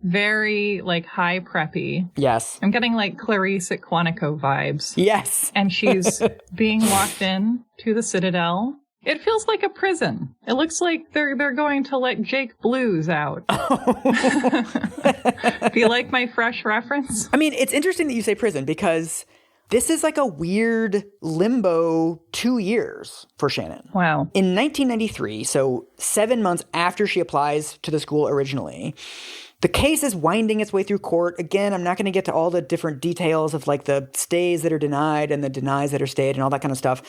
Very, like, high preppy. Yes. I'm getting, like, Clarice at Quantico vibes. Yes. And she's being walked in to the Citadel. It feels like a prison. It looks like they're going to let Jake Blues out. Do you like my fresh reference? I mean, it's interesting that you say prison because this is like a weird limbo 2 years for Shannon. Wow. In 1993, so 7 months after she applies to the school originally, the case is winding its way through court. Again, I'm not going to get to all the different details of like the stays that are denied and the denies that are stayed and all that kind of stuff.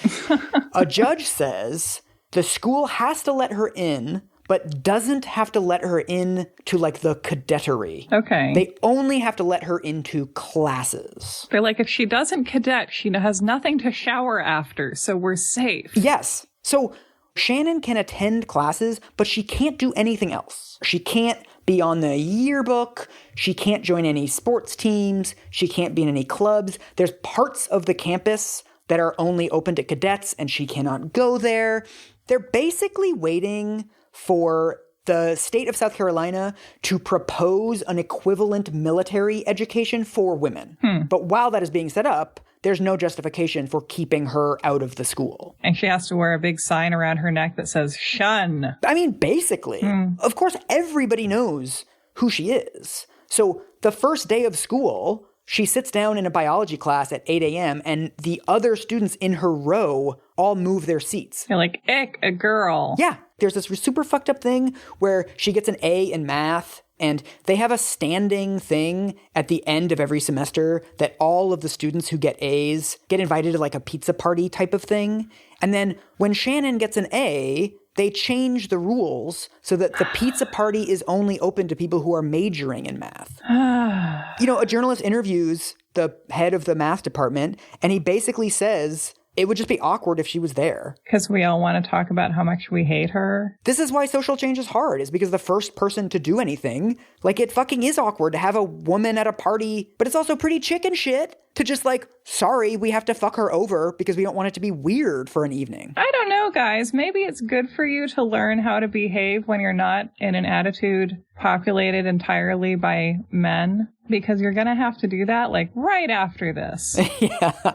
A judge says the school has to let her in, but doesn't have to let her in to like the cadettery. Okay. They only have to let her into classes. They're like, if she doesn't cadet, she has nothing to shower after, so we're safe. Yes. So Shannon can attend classes, but she can't do anything else. She can't be on the yearbook. She can't join any sports teams. She can't be in any clubs. There's parts of the campus that are only open to cadets, and she cannot go there. They're basically waiting for the state of South Carolina to propose an equivalent military education for women. But while that is being set up, there's no justification for keeping her out of the school. And she has to wear a big sign around her neck that says, shun. I mean, basically. Of course, everybody knows who she is. So the first day of school, she sits down in a biology class at 8 a.m. and the other students in her row all move their seats. You're like, ick, a girl. Yeah. There's this super fucked up thing where she gets an A in math And they have a standing thing at the end of every semester that all of the students who get A's get invited to like a pizza party type of thing. And then when Shannon gets an A, they change the rules so that the pizza party is only open to people who are majoring in math. A journalist interviews the head of the math department, and he basically says it would just be awkward if she was there. Because we all want to talk about how much we hate her. This is why social change is hard, is because the first person to do anything, like it fucking is awkward to have a woman at a party, but it's also pretty chicken shit to just like, sorry, we have to fuck her over because we don't want it to be weird for an evening. I don't know, guys. Maybe it's good for you to learn how to behave when you're not in an attitude populated entirely by men, because you're going to have to do that like right after this. Yeah.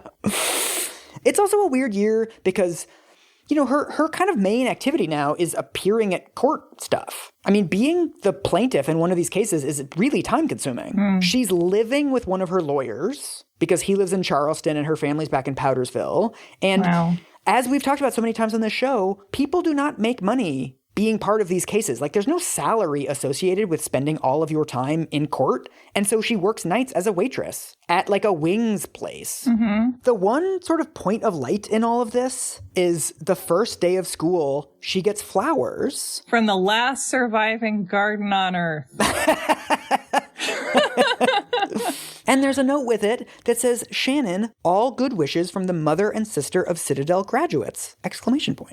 It's also a weird year because, her kind of main activity now is appearing at court stuff. I mean, being the plaintiff in one of these cases is really time consuming. She's living with one of her lawyers because he lives in Charleston and her family's back in Powdersville. And as we've talked about so many times on this show, people do not make money being part of these cases. Like, there's no salary associated with spending all of your time in court. And so she works nights as a waitress at like a wings place. The one sort of point of light in all of this is the first day of school, she gets flowers. From the last surviving garden on Earth. And there's a note with it that says, Shannon, all good wishes from the mother and sister of Citadel graduates! !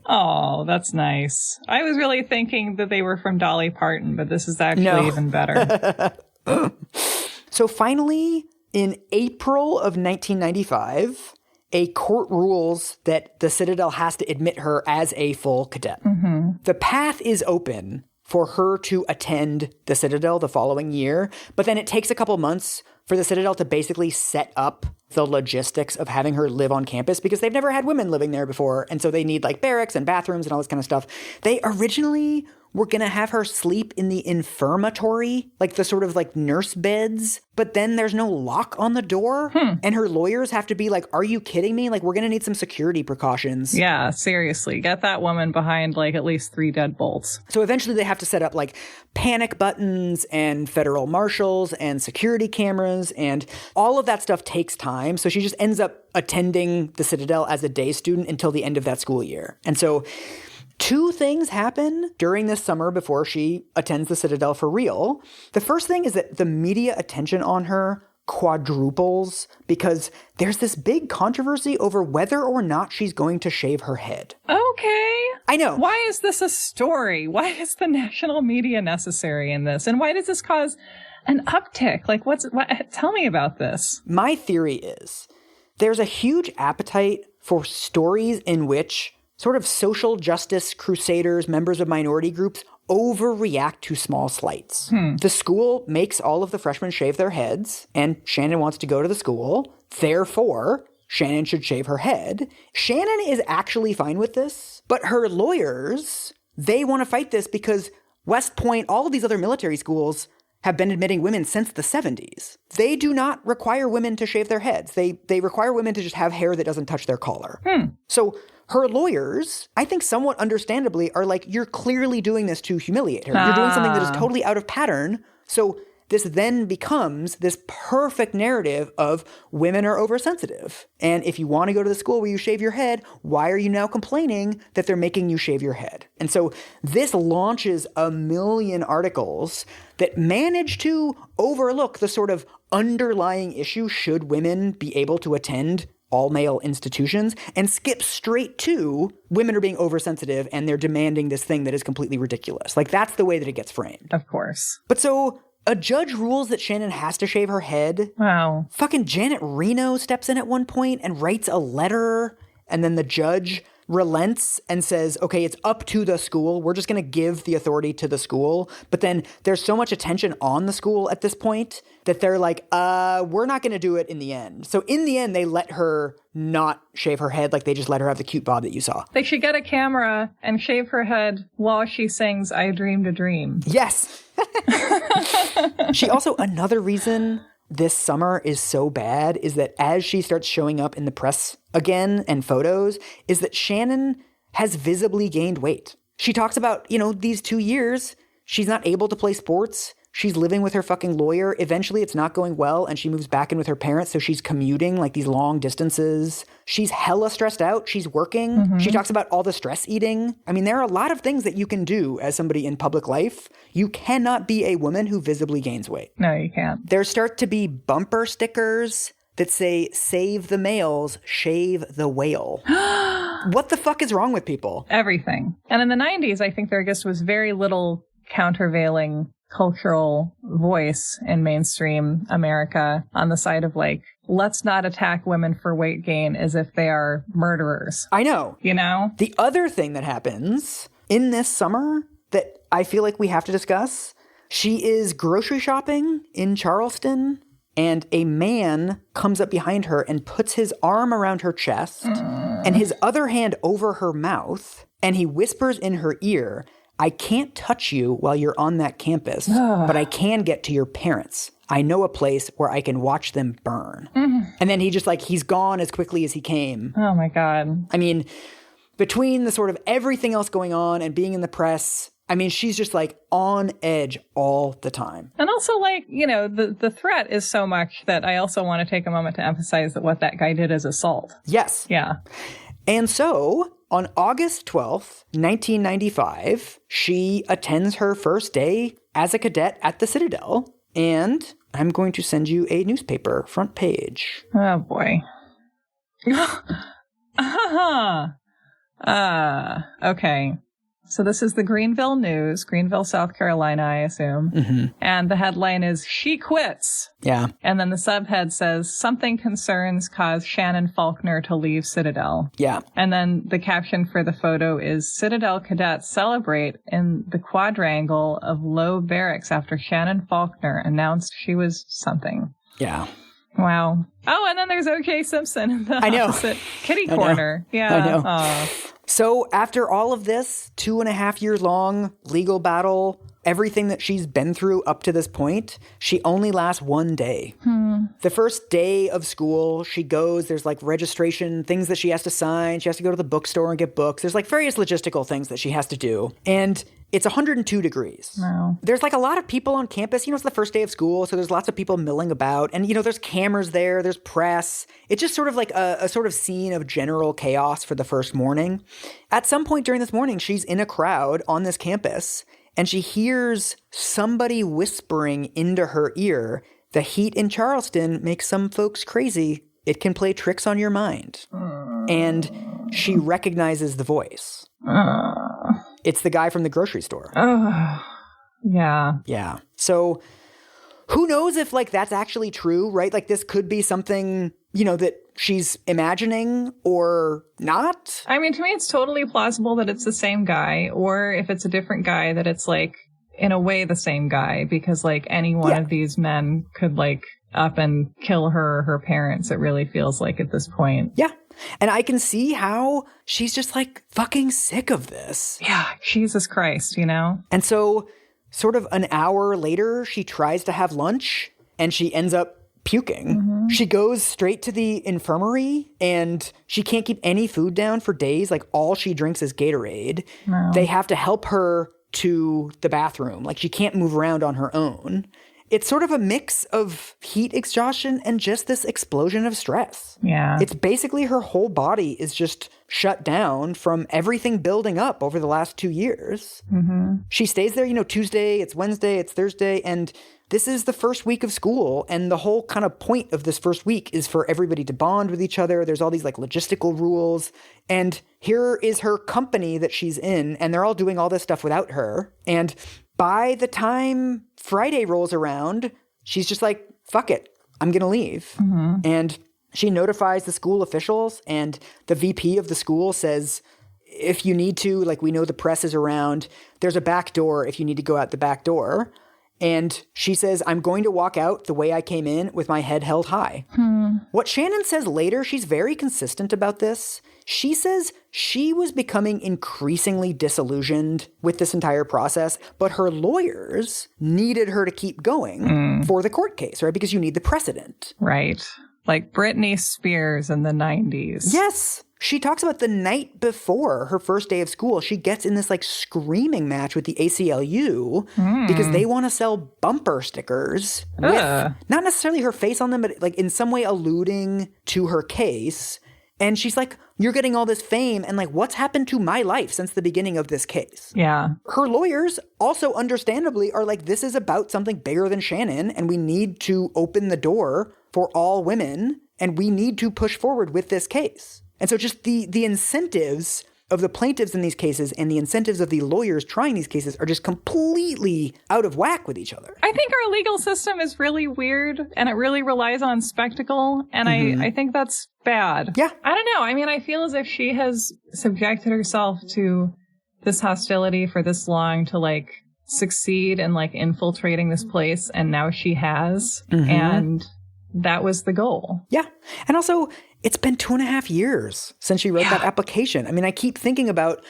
Oh, that's nice. I was really thinking that they were from Dolly Parton, but this is actually even better. So finally, in April of 1995, a court rules that the Citadel has to admit her as a full cadet. The path is open for her to attend the Citadel the following year, but then it takes a couple months for the Citadel to basically set up the logistics of having her live on campus because they've never had women living there before, and so they need like barracks and bathrooms and all this kind of stuff. They originally were going to have her sleep in the infirmatory, like the sort of like nurse beds, but then there's no lock on the door, and her lawyers have to be like, are you kidding me? Like, we're going to need some security precautions. Yeah, seriously. Get that woman behind like at least 3 deadbolts. So eventually they have to set up like panic buttons and federal marshals and security cameras, and all of that stuff takes time. So she just ends up attending the Citadel as a day student until the end of that school year. And so 2 things happen during this summer before she attends the Citadel for real. The first thing is that the media attention on her quadruples because there's this big controversy over whether or not she's going to shave her head. Okay. I know. Why is this a story? Why is the national media necessary in this? And why does this cause an uptick? Like, tell me about this. My theory is there's a huge appetite for stories in which sort of social justice crusaders, members of minority groups, overreact to small slights. The school makes all of the freshmen shave their heads, and Shannon wants to go to the school. Therefore, Shannon should shave her head. Shannon is actually fine with this, but her lawyers, they want to fight this because West Point, all of these other military schools have been admitting women since the 70s. They do not require women to shave their heads. They require women to just have hair that doesn't touch their collar. So her lawyers, I think somewhat understandably, are like, you're clearly doing this to humiliate her. You're doing something that is totally out of pattern. So this then becomes this perfect narrative of women are oversensitive. And if you want to go to the school where you shave your head, why are you now complaining that they're making you shave your head? And so this launches a million articles that manage to overlook the sort of underlying issue, should women be able to attend all-male institutions, and skip straight to women are being oversensitive and they're demanding this thing that is completely ridiculous. Like, that's the way that it gets framed. Of course. But so a judge rules that Shannon has to shave her head. Wow. Fucking Janet Reno steps in at one point and writes a letter, and then the judge relents and says, okay, it's up to the school. We're just going to give the authority to the school. But then there's so much attention on the school at this point that they're like, we're not going to do it in the end. So in the end, they let her not shave her head. Like, they just let her have the cute bob that you saw. They should get a camera and shave her head while she sings I Dreamed a Dream. Yes. She also, another reason this summer is so bad is that as she starts showing up in the press again and photos, is that Shannon has visibly gained weight. She talks about, these 2 years, she's not able to play sports. She's living with her fucking lawyer. Eventually it's not going well and she moves back in with her parents. So she's commuting like these long distances. She's hella stressed out. She's working. Mm-hmm. She talks about all the stress eating. I mean, there are a lot of things that you can do as somebody in public life. You cannot be a woman who visibly gains weight. No, you can't. There start to be bumper stickers that say, save the males, shave the whale. What the fuck is wrong with people? Everything. And in the 90s, I think there just was very little countervailing cultural voice in mainstream America on the side of like, let's not attack women for weight gain as if they are murderers. I know. You know? The other thing that happens in this summer that I feel like we have to discuss, she is grocery shopping in Charleston and a man comes up behind her and puts his arm around her chest and his other hand over her mouth and he whispers in her ear, I can't touch you while you're on that campus, but I can get to your parents. I know a place where I can watch them burn. And then he's gone as quickly as he came. Oh my God. I mean, between the sort of everything else going on and being in the press, I mean, she's just like on edge all the time. And also like, you know, the threat is so much that I also want to take a moment to emphasize that what that guy did is assault. Yes. Yeah. And so on August 12th, 1995, she attends her first day as a cadet at the Citadel. And I'm going to send you a newspaper front page. Oh, boy. Okay. So this is the Greenville News, Greenville, South Carolina, I assume. Mm-hmm. And the headline is, She Quits. Yeah. And then the subhead says, Something concerns cause Shannon Faulkner to leave Citadel. Yeah. And then the caption for the photo is, Citadel cadets celebrate in the quadrangle of low barracks after Shannon Faulkner announced she was something. Yeah. Wow. Oh, and then there's O.K. Simpson in the opposite kitty corner. Yeah. I know. Oh. So after all of this 2.5 years long legal battle, everything that she's been through up to this point, she only lasts one day. The first day of school, she goes, there's like registration, things that she has to sign. She has to go to the bookstore and get books. There's like various logistical things that she has to do. And it's 102 degrees. Wow. There's like a lot of people on campus. You know, it's the first day of school, so there's lots of people milling about. And, you know, there's cameras there, there's press. It's just sort of like a sort of scene of general chaos for the first morning. At some point during this morning, she's in a crowd on this campus, and she hears somebody whispering into her ear, the heat in Charleston makes some folks crazy. It can play tricks on your mind. And she recognizes the voice. It's the guy from the grocery store. Yeah. Yeah. So who knows if like that's actually true, right? Like this could be something, you know, that she's imagining or not. I mean, to me, it's totally plausible that it's the same guy, or if it's a different guy, that it's like, in a way, the same guy, because like any one of these men could like up and kill her or her parents, it really feels like at this point. Yeah. And I can see how she's just like fucking sick of this. Yeah. Jesus Christ, you know? And so sort of an hour later, she tries to have lunch and she ends up puking. Mm-hmm. She goes straight to the infirmary and she can't keep any food down for days. Like all she drinks is Gatorade. No. They have to help her to the bathroom. Like she can't move around on her own. It's sort of a mix of heat exhaustion and just this explosion of stress. Yeah. It's basically her whole body is just shut down from everything building up over the last 2 years. Mm-hmm. She stays there, you know, Tuesday, it's Wednesday, it's Thursday, and this is the first week of school, and the whole kind of point of this first week is for everybody to bond with each other. There's all these like logistical rules, and here is her company that she's in, and they're all doing all this stuff without her. And by the time Friday rolls around, she's just like, fuck it, I'm going to leave. Mm-hmm. And she notifies the school officials, and the VP of the school says, if you need to, like we know the press is around, there's a back door if you need to go out the back door. And she says, I'm going to walk out the way I came in with my head held high. What Shannon says later, she's very consistent about this. She says she was becoming increasingly disillusioned with this entire process, but her lawyers needed her to keep going for the court case, right? Because you need the precedent. Right. Like Britney Spears in the 90s. Yes. she talks about the night before her first day of school, she gets in this like screaming match with the ACLU because they want to sell bumper stickers with not necessarily her face on them, but like in some way alluding to her case. And she's like, you're getting all this fame, and like, what's happened to my life since the beginning of this case? Yeah. Her lawyers also understandably are like, this is about something bigger than Shannon, and we need to open the door for all women, and we need to push forward with this case. And so just the incentives of the plaintiffs in these cases and the incentives of the lawyers trying these cases are just completely out of whack with each other. I think our legal system is really weird, and it really relies on spectacle, and I think that's bad. Yeah. I don't know. I mean, I feel as if she has subjected herself to this hostility for this long to, like, succeed in, like, infiltrating this place, and now she has, and that was the goal. Yeah. And also, it's been 2.5 years since she wrote that application. I mean, I keep thinking about,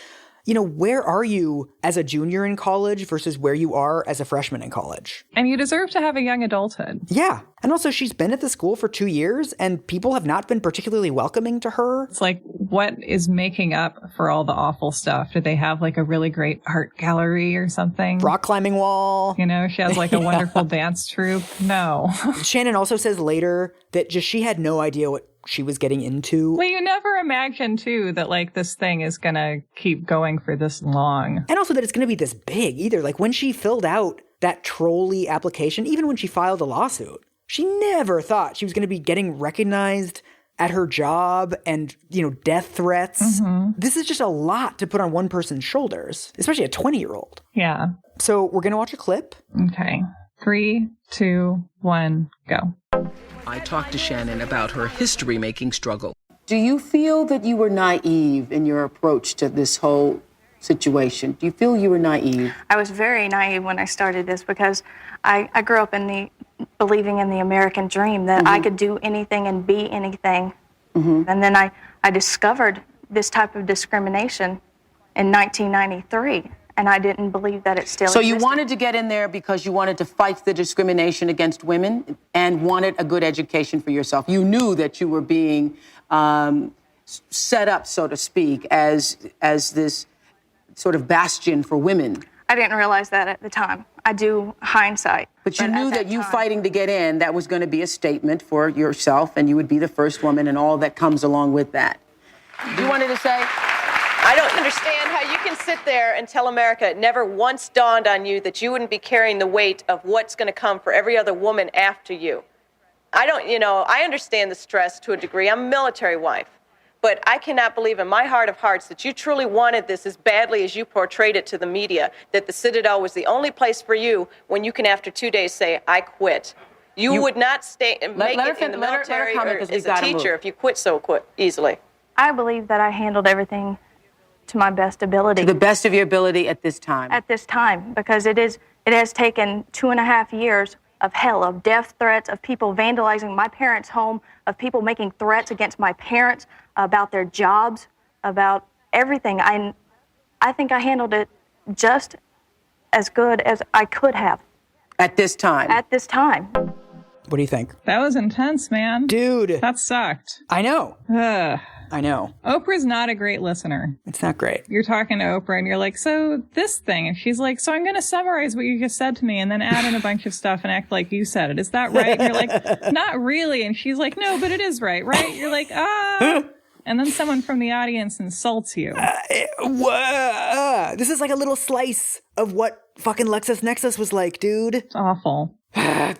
you know, where are you as a junior in college versus where you are as a freshman in college? And you deserve to have a young adulthood. Yeah. And also, she's been at the school for 2 years, and people have not been particularly welcoming to her. It's like, what is making up for all the awful stuff? Did they have, like, a really great art gallery or something? Rock climbing wall. You know, she has, like, a wonderful dance troupe. No. Shannon also says later that just she had no idea what she was getting into. Well, you never imagine, too, that, like, this thing is going to keep going for this long. And also that it's going to be this big, either. Like, when she filled out that trolley application, even when she filed a lawsuit, she never thought she was going to be getting recognized at her job and, you know, death threats. This is just a lot to put on one person's shoulders, especially a 20-year-old. Yeah. So we're going to watch a clip. Okay. 3, 2, 1, go. I talked to Shannon about her history-making struggle. Do you feel that you were naive in your approach to this whole situation? Do you feel you were naive? I was very naive when I started this because I grew up in believing in the American dream that I could do anything and be anything. And then I discovered this type of discrimination in 1993. And I didn't believe that it still existed. So you wanted to get in there because you wanted to fight the discrimination against women and wanted a good education for yourself. You knew that you were being set up, so to speak, as this sort of bastion for women. I didn't realize that at the time. I do hindsight. But you knew that you fighting to get in, that was going to be a statement for yourself, and you would be the first woman and all that comes along with that. You wanted to say? I don't understand how you can sit there and tell America it never once dawned on you that you wouldn't be carrying the weight of what's going to come for every other woman after you. I understand the stress to a degree. I'm a military wife. But I cannot believe in my heart of hearts that you truly wanted this as badly as you portrayed it to the media, that the Citadel was the only place for you when you can, after 2 days, say, I quit. You would not stay and make it in the military or as a teacher if you quit so easily. I believe that I handled everything to my best ability. To the best of your ability at this time. At this time, because it has taken 2.5 years of hell, of death threats, of people vandalizing my parents' home, of people making threats against my parents about their jobs, about everything. I think I handled it just as good as I could have. At this time? At this time. What do you think? That was intense, man. Dude. That sucked. I know. Ugh. I know. Oprah's not a great listener. It's not great. You're talking to Oprah and you're like, so this thing. And she's like, so I'm going to summarize what you just said to me and then add in a bunch of stuff and act like you said it. Is that right? And you're like, not really. And she's like, no, but it is right? You're like, and then someone from the audience insults you. This is like a little slice of what fucking LexisNexis was like, dude. It's awful.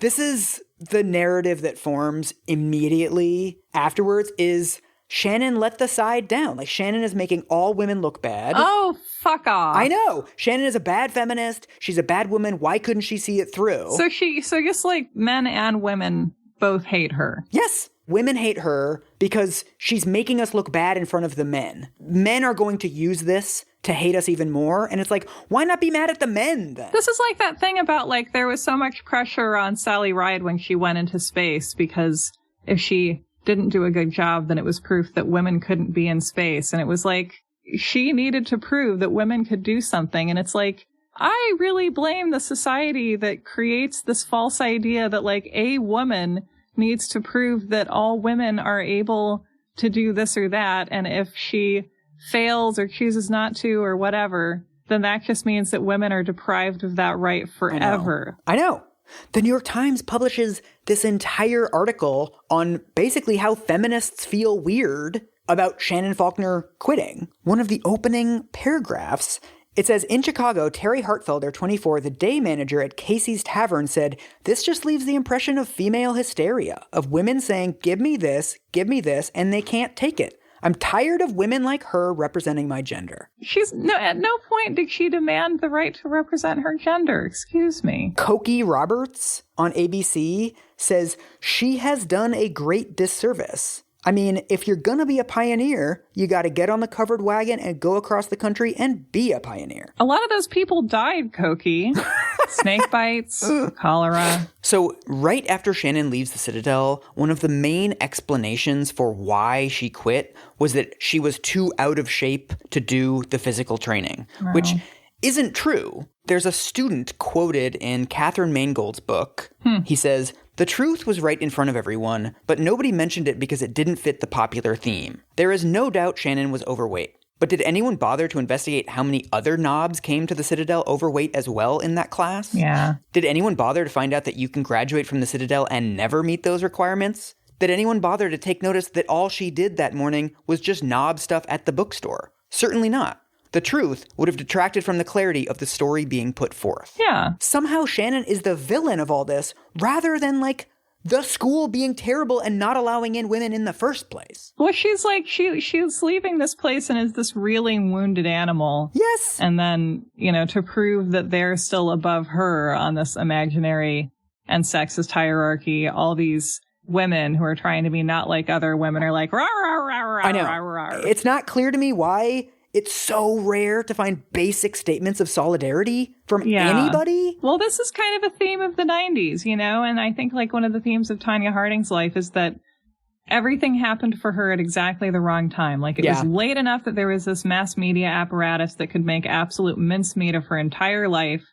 This is the narrative that forms immediately afterwards is Shannon let the side down. Like, Shannon is making all women look bad. Oh, fuck off. I know. Shannon is a bad feminist. She's a bad woman. Why couldn't she see it through? So just like men and women both hate her. Yes. Women hate her because she's making us look bad in front of the men. Men are going to use this to hate us even more. And it's like, why not be mad at the men then? This is like that thing about like there was so much pressure on Sally Ride when she went into space because if she didn't do a good job, then it was proof that women couldn't be in space. And it was like, she needed to prove that women could do something. And it's like, I really blame the society that creates this false idea that like a woman needs to prove that all women are able to do this or that. And if she fails or chooses not to or whatever, then that just means that women are deprived of that right forever. I know. The New York Times publishes this entire article on basically how feminists feel weird about Shannon Faulkner quitting. One of the opening paragraphs, it says, in Chicago, Terry Hartfelder, 24, the day manager at Casey's Tavern, said, this just leaves the impression of female hysteria, of women saying, give me this, and they can't take it. I'm tired of women like her representing my gender. At no point did she demand the right to represent her gender. Excuse me. Cokie Roberts on ABC says, she has done a great disservice. I mean, if you're gonna be a pioneer, you gotta get on the covered wagon and go across the country and be a pioneer. A lot of those people died, Cokie. Snake bites, cholera. So right after Shannon leaves the Citadel, one of the main explanations for why she quit was that she was too out of shape to do the physical training, which isn't true. There's a student quoted in Catherine Mangold's book. He says, the truth was right in front of everyone, but nobody mentioned it because it didn't fit the popular theme. There is no doubt Shannon was overweight. But did anyone bother to investigate how many other knobs came to the Citadel overweight as well in that class? Yeah. Did anyone bother to find out that you can graduate from the Citadel and never meet those requirements? Did anyone bother to take notice that all she did that morning was just knob stuff at the bookstore? Certainly not. The truth would have detracted from the clarity of the story being put forth. Yeah. Somehow Shannon is the villain of all this, rather than, like, the school being terrible and not allowing in women in the first place. Well, she's like, she's leaving this place and is this reeling wounded animal. Yes. And then, to prove that they're still above her on this imaginary and sexist hierarchy, all these women who are trying to be not like other women are like, rah, rah, rah, rah, I know. rah, rah, rah. It's not clear to me why it's so rare to find basic statements of solidarity from anybody. Well, this is kind of a theme of the 90s, and I think like one of the themes of Tanya Harding's life is that everything happened for her at exactly the wrong time. Like it was late enough that there was this mass media apparatus that could make absolute mincemeat of her entire life,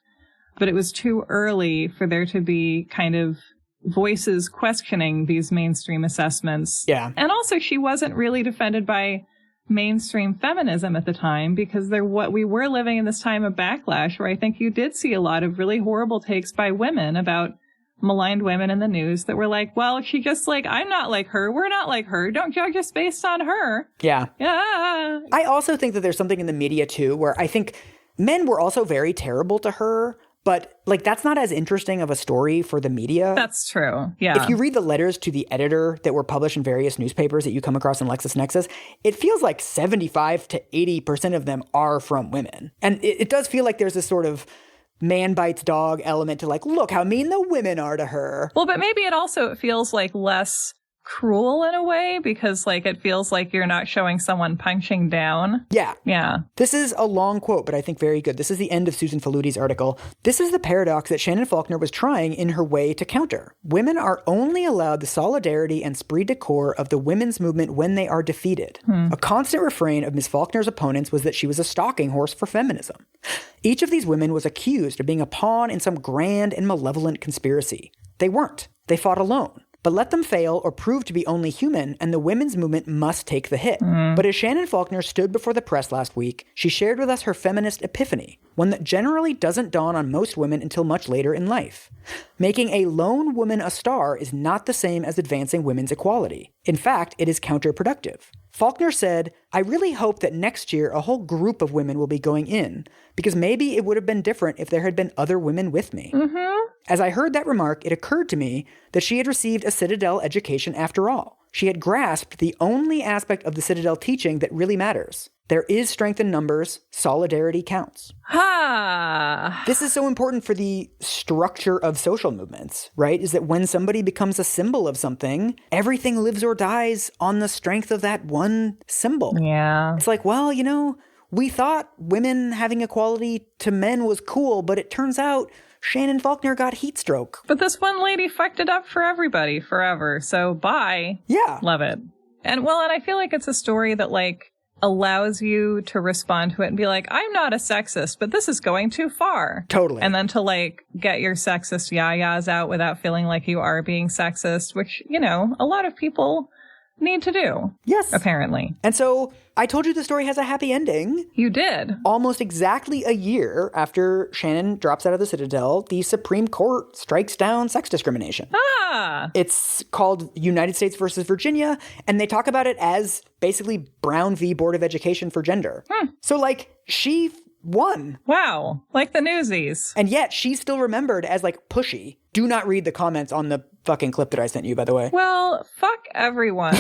but it was too early for there to be kind of voices questioning these mainstream assessments. Yeah. And also she wasn't really defended by mainstream feminism at the time, because we were living in this time of backlash where I think you did see a lot of really horrible takes by women about maligned women in the news that were like, well, she just like, I'm not like her. We're not like her. Don't judge us based on her. Yeah. Yeah. I also think that there's something in the media too, where I think men were also very terrible to her, but like that's not as interesting of a story for the media. That's true. Yeah. If you read the letters to the editor that were published in various newspapers that you come across in LexisNexis, it feels like 75 to 80% of them are from women. And it does feel like there's this sort of man bites dog element to like, look how mean the women are to her. Well, but maybe it feels like less cruel in a way, because like it feels like you're not showing someone punching down. Yeah. Yeah. This is a long quote, but I think very good. This is the end of Susan Faluti's article. This is the paradox that Shannon Faulkner was trying in her way to counter. Women are only allowed the solidarity and esprit de corps of the women's movement when they are defeated. A constant refrain of Ms. Faulkner's opponents was that she was a stalking horse for feminism. Each of these women was accused of being a pawn in some grand and malevolent conspiracy. They weren't. They fought alone. But let them fail or prove to be only human, and the women's movement must take the hit. But as Shannon Faulkner stood before the press last week, she shared with us her feminist epiphany, one that generally doesn't dawn on most women until much later in life. Making a lone woman a star is not the same as advancing women's equality. In fact, it is counterproductive. Faulkner said, I really hope that next year a whole group of women will be going in, because maybe it would have been different if there had been other women with me. As I heard that remark, it occurred to me that she had received a Citadel education after all. She had grasped the only aspect of the Citadel teaching that really matters. There is strength in numbers. Solidarity counts. This is so important for the structure of social movements, right? Is that when somebody becomes a symbol of something, everything lives or dies on the strength of that one symbol. Yeah. It's like, well, we thought women having equality to men was cool, but it turns out Shannon Faulkner got heat stroke. But this one lady fucked it up for everybody forever. So bye. Yeah. Love it. And I feel like it's a story that like allows you to respond to it and be like, I'm not a sexist, but this is going too far. Totally. And then to like get your sexist yayas out without feeling like you are being sexist, which, a lot of people need to do. Yes. Apparently. And so I told you the story has a happy ending. You did. Almost exactly a year after Shannon drops out of the Citadel, the Supreme Court strikes down sex discrimination. Ah. It's called United States versus Virginia, and they talk about it as basically Brown v. Board of Education for Gender. So, like, she won. Wow. Like the Newsies. And yet she's still remembered as, like, pushy. Do not read the comments on the fucking clip that I sent you, by the way. Well, fuck everyone,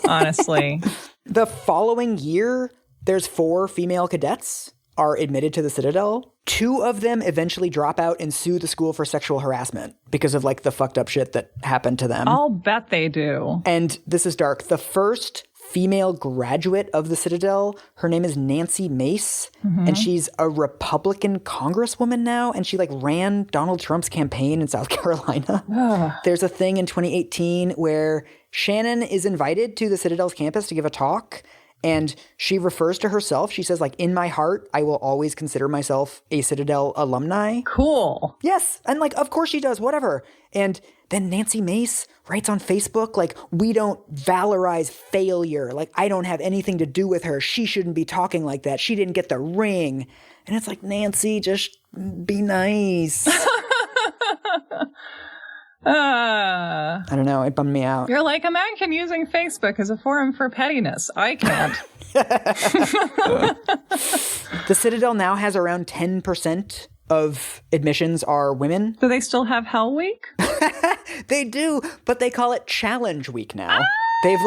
honestly. The following year, there's 4 female cadets are admitted to the Citadel. 2 of them eventually drop out and sue the school for sexual harassment because of, like, the fucked up shit that happened to them. I'll bet they do. And this is dark. The first female graduate of the Citadel, her name is Nancy Mace, and she's a Republican congresswoman now, and she, like, ran Donald Trump's campaign in South Carolina. There's a thing in 2018 where Shannon is invited to the Citadel's campus to give a talk, and she refers to herself. She says, like, in my heart, I will always consider myself a Citadel alumni. Cool. Yes. And, like, of course she does, whatever. And then Nancy Mace writes on Facebook, like, we don't valorize failure. Like, I don't have anything to do with her. She shouldn't be talking like that. She didn't get the ring. And it's like, Nancy, just be nice. I don't know. It bummed me out. You're like, imagine using Facebook as a forum for pettiness. I can't. The Citadel now has around 10% of admissions are women. Do they still have Hell Week? They do, but they call it Challenge Week now. They've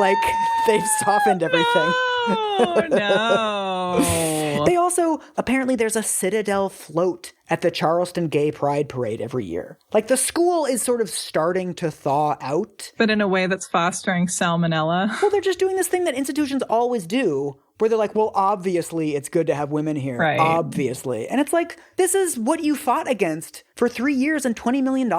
softened everything. Oh, no. They also, apparently there's a Citadel float at the Charleston Gay Pride Parade every year. Like, the school is sort of starting to thaw out. But in a way that's fostering salmonella. Well, they're just doing this thing that institutions always do, where they're like, well, obviously it's good to have women here. Right. Obviously. And it's like, this is what you fought against for 3 years and $20 million.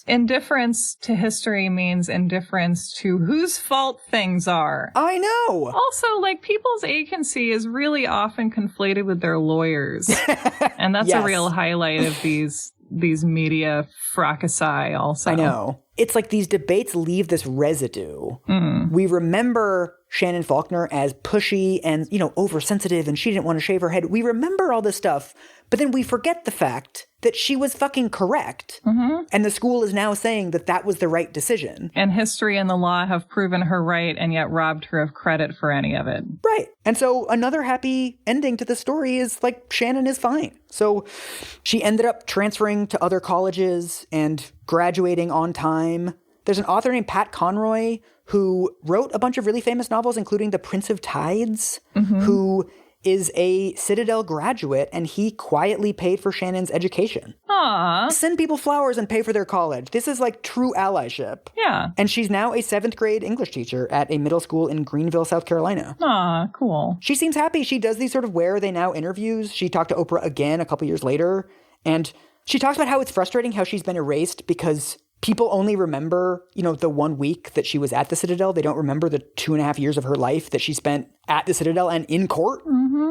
Indifference to history means indifference to whose fault things are. I know. Also, like, people's agency is really often conflated with their lawyers. And that's Yes. a real highlight of these media fracassi also. I know. It's like these debates leave this residue. We remember Shannon Faulkner as pushy and, you know, oversensitive, and she didn't want to shave her head. We remember all this stuff, but then we forget the fact that she was fucking correct. And the school is now saying that that was the right decision. And history and the law have proven her right and yet robbed her of credit for any of it. Right. And so another happy ending to the story is, like, Shannon is fine. So she ended up transferring to other colleges and graduating on time. There's an author named Pat Conroy who wrote a bunch of really famous novels, including The Prince of Tides, who is a Citadel graduate, and he quietly paid for Shannon's education. Aw. Send people flowers and pay for their college. This is, like, true allyship. Yeah. And she's now a 7th grade English teacher at a middle school in Greenville, South Carolina. Aw, cool. She seems happy. She does these sort of Where Are They Now interviews. She talked to Oprah again a couple years later, and she talks about how it's frustrating how she's been erased because people only remember, you know, the 1 week that she was at the Citadel. They don't remember the 2.5 years of her life that she spent at the Citadel and in court.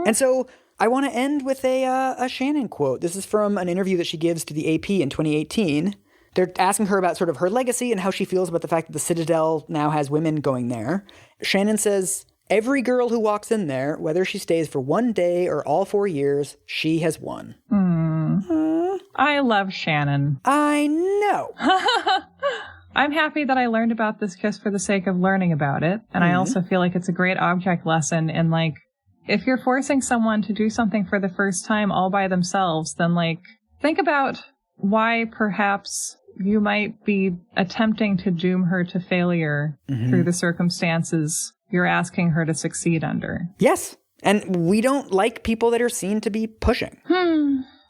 And so I want to end with a Shannon quote. This is from an interview that she gives to the AP in 2018. They're asking her about sort of her legacy and how she feels about the fact that the Citadel now has women going there. Shannon says, "Every girl who walks in there, whether she stays for 1 day or all 4 years, she has won." I love Shannon. I know. I'm happy that I learned about this kiss for the sake of learning about it. And I also feel like it's a great object lesson in, like, if you're forcing someone to do something for the first time all by themselves, then, like, think about why perhaps you might be attempting to doom her to failure through the circumstances you're asking her to succeed under. Yes. And we don't like people that are seen to be pushing.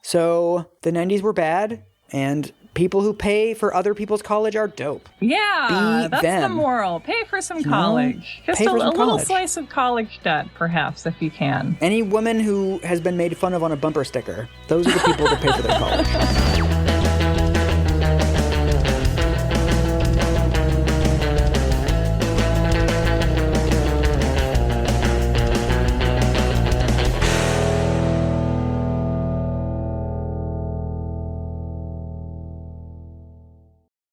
So the 90s were bad, and people who pay for other people's college are dope. Yeah, that's them. the moral. Pay for some college. Just pay a for some little college. slice of college debt, perhaps, if you can. Any woman who has been made fun of on a bumper sticker, those are the people that pay for their college.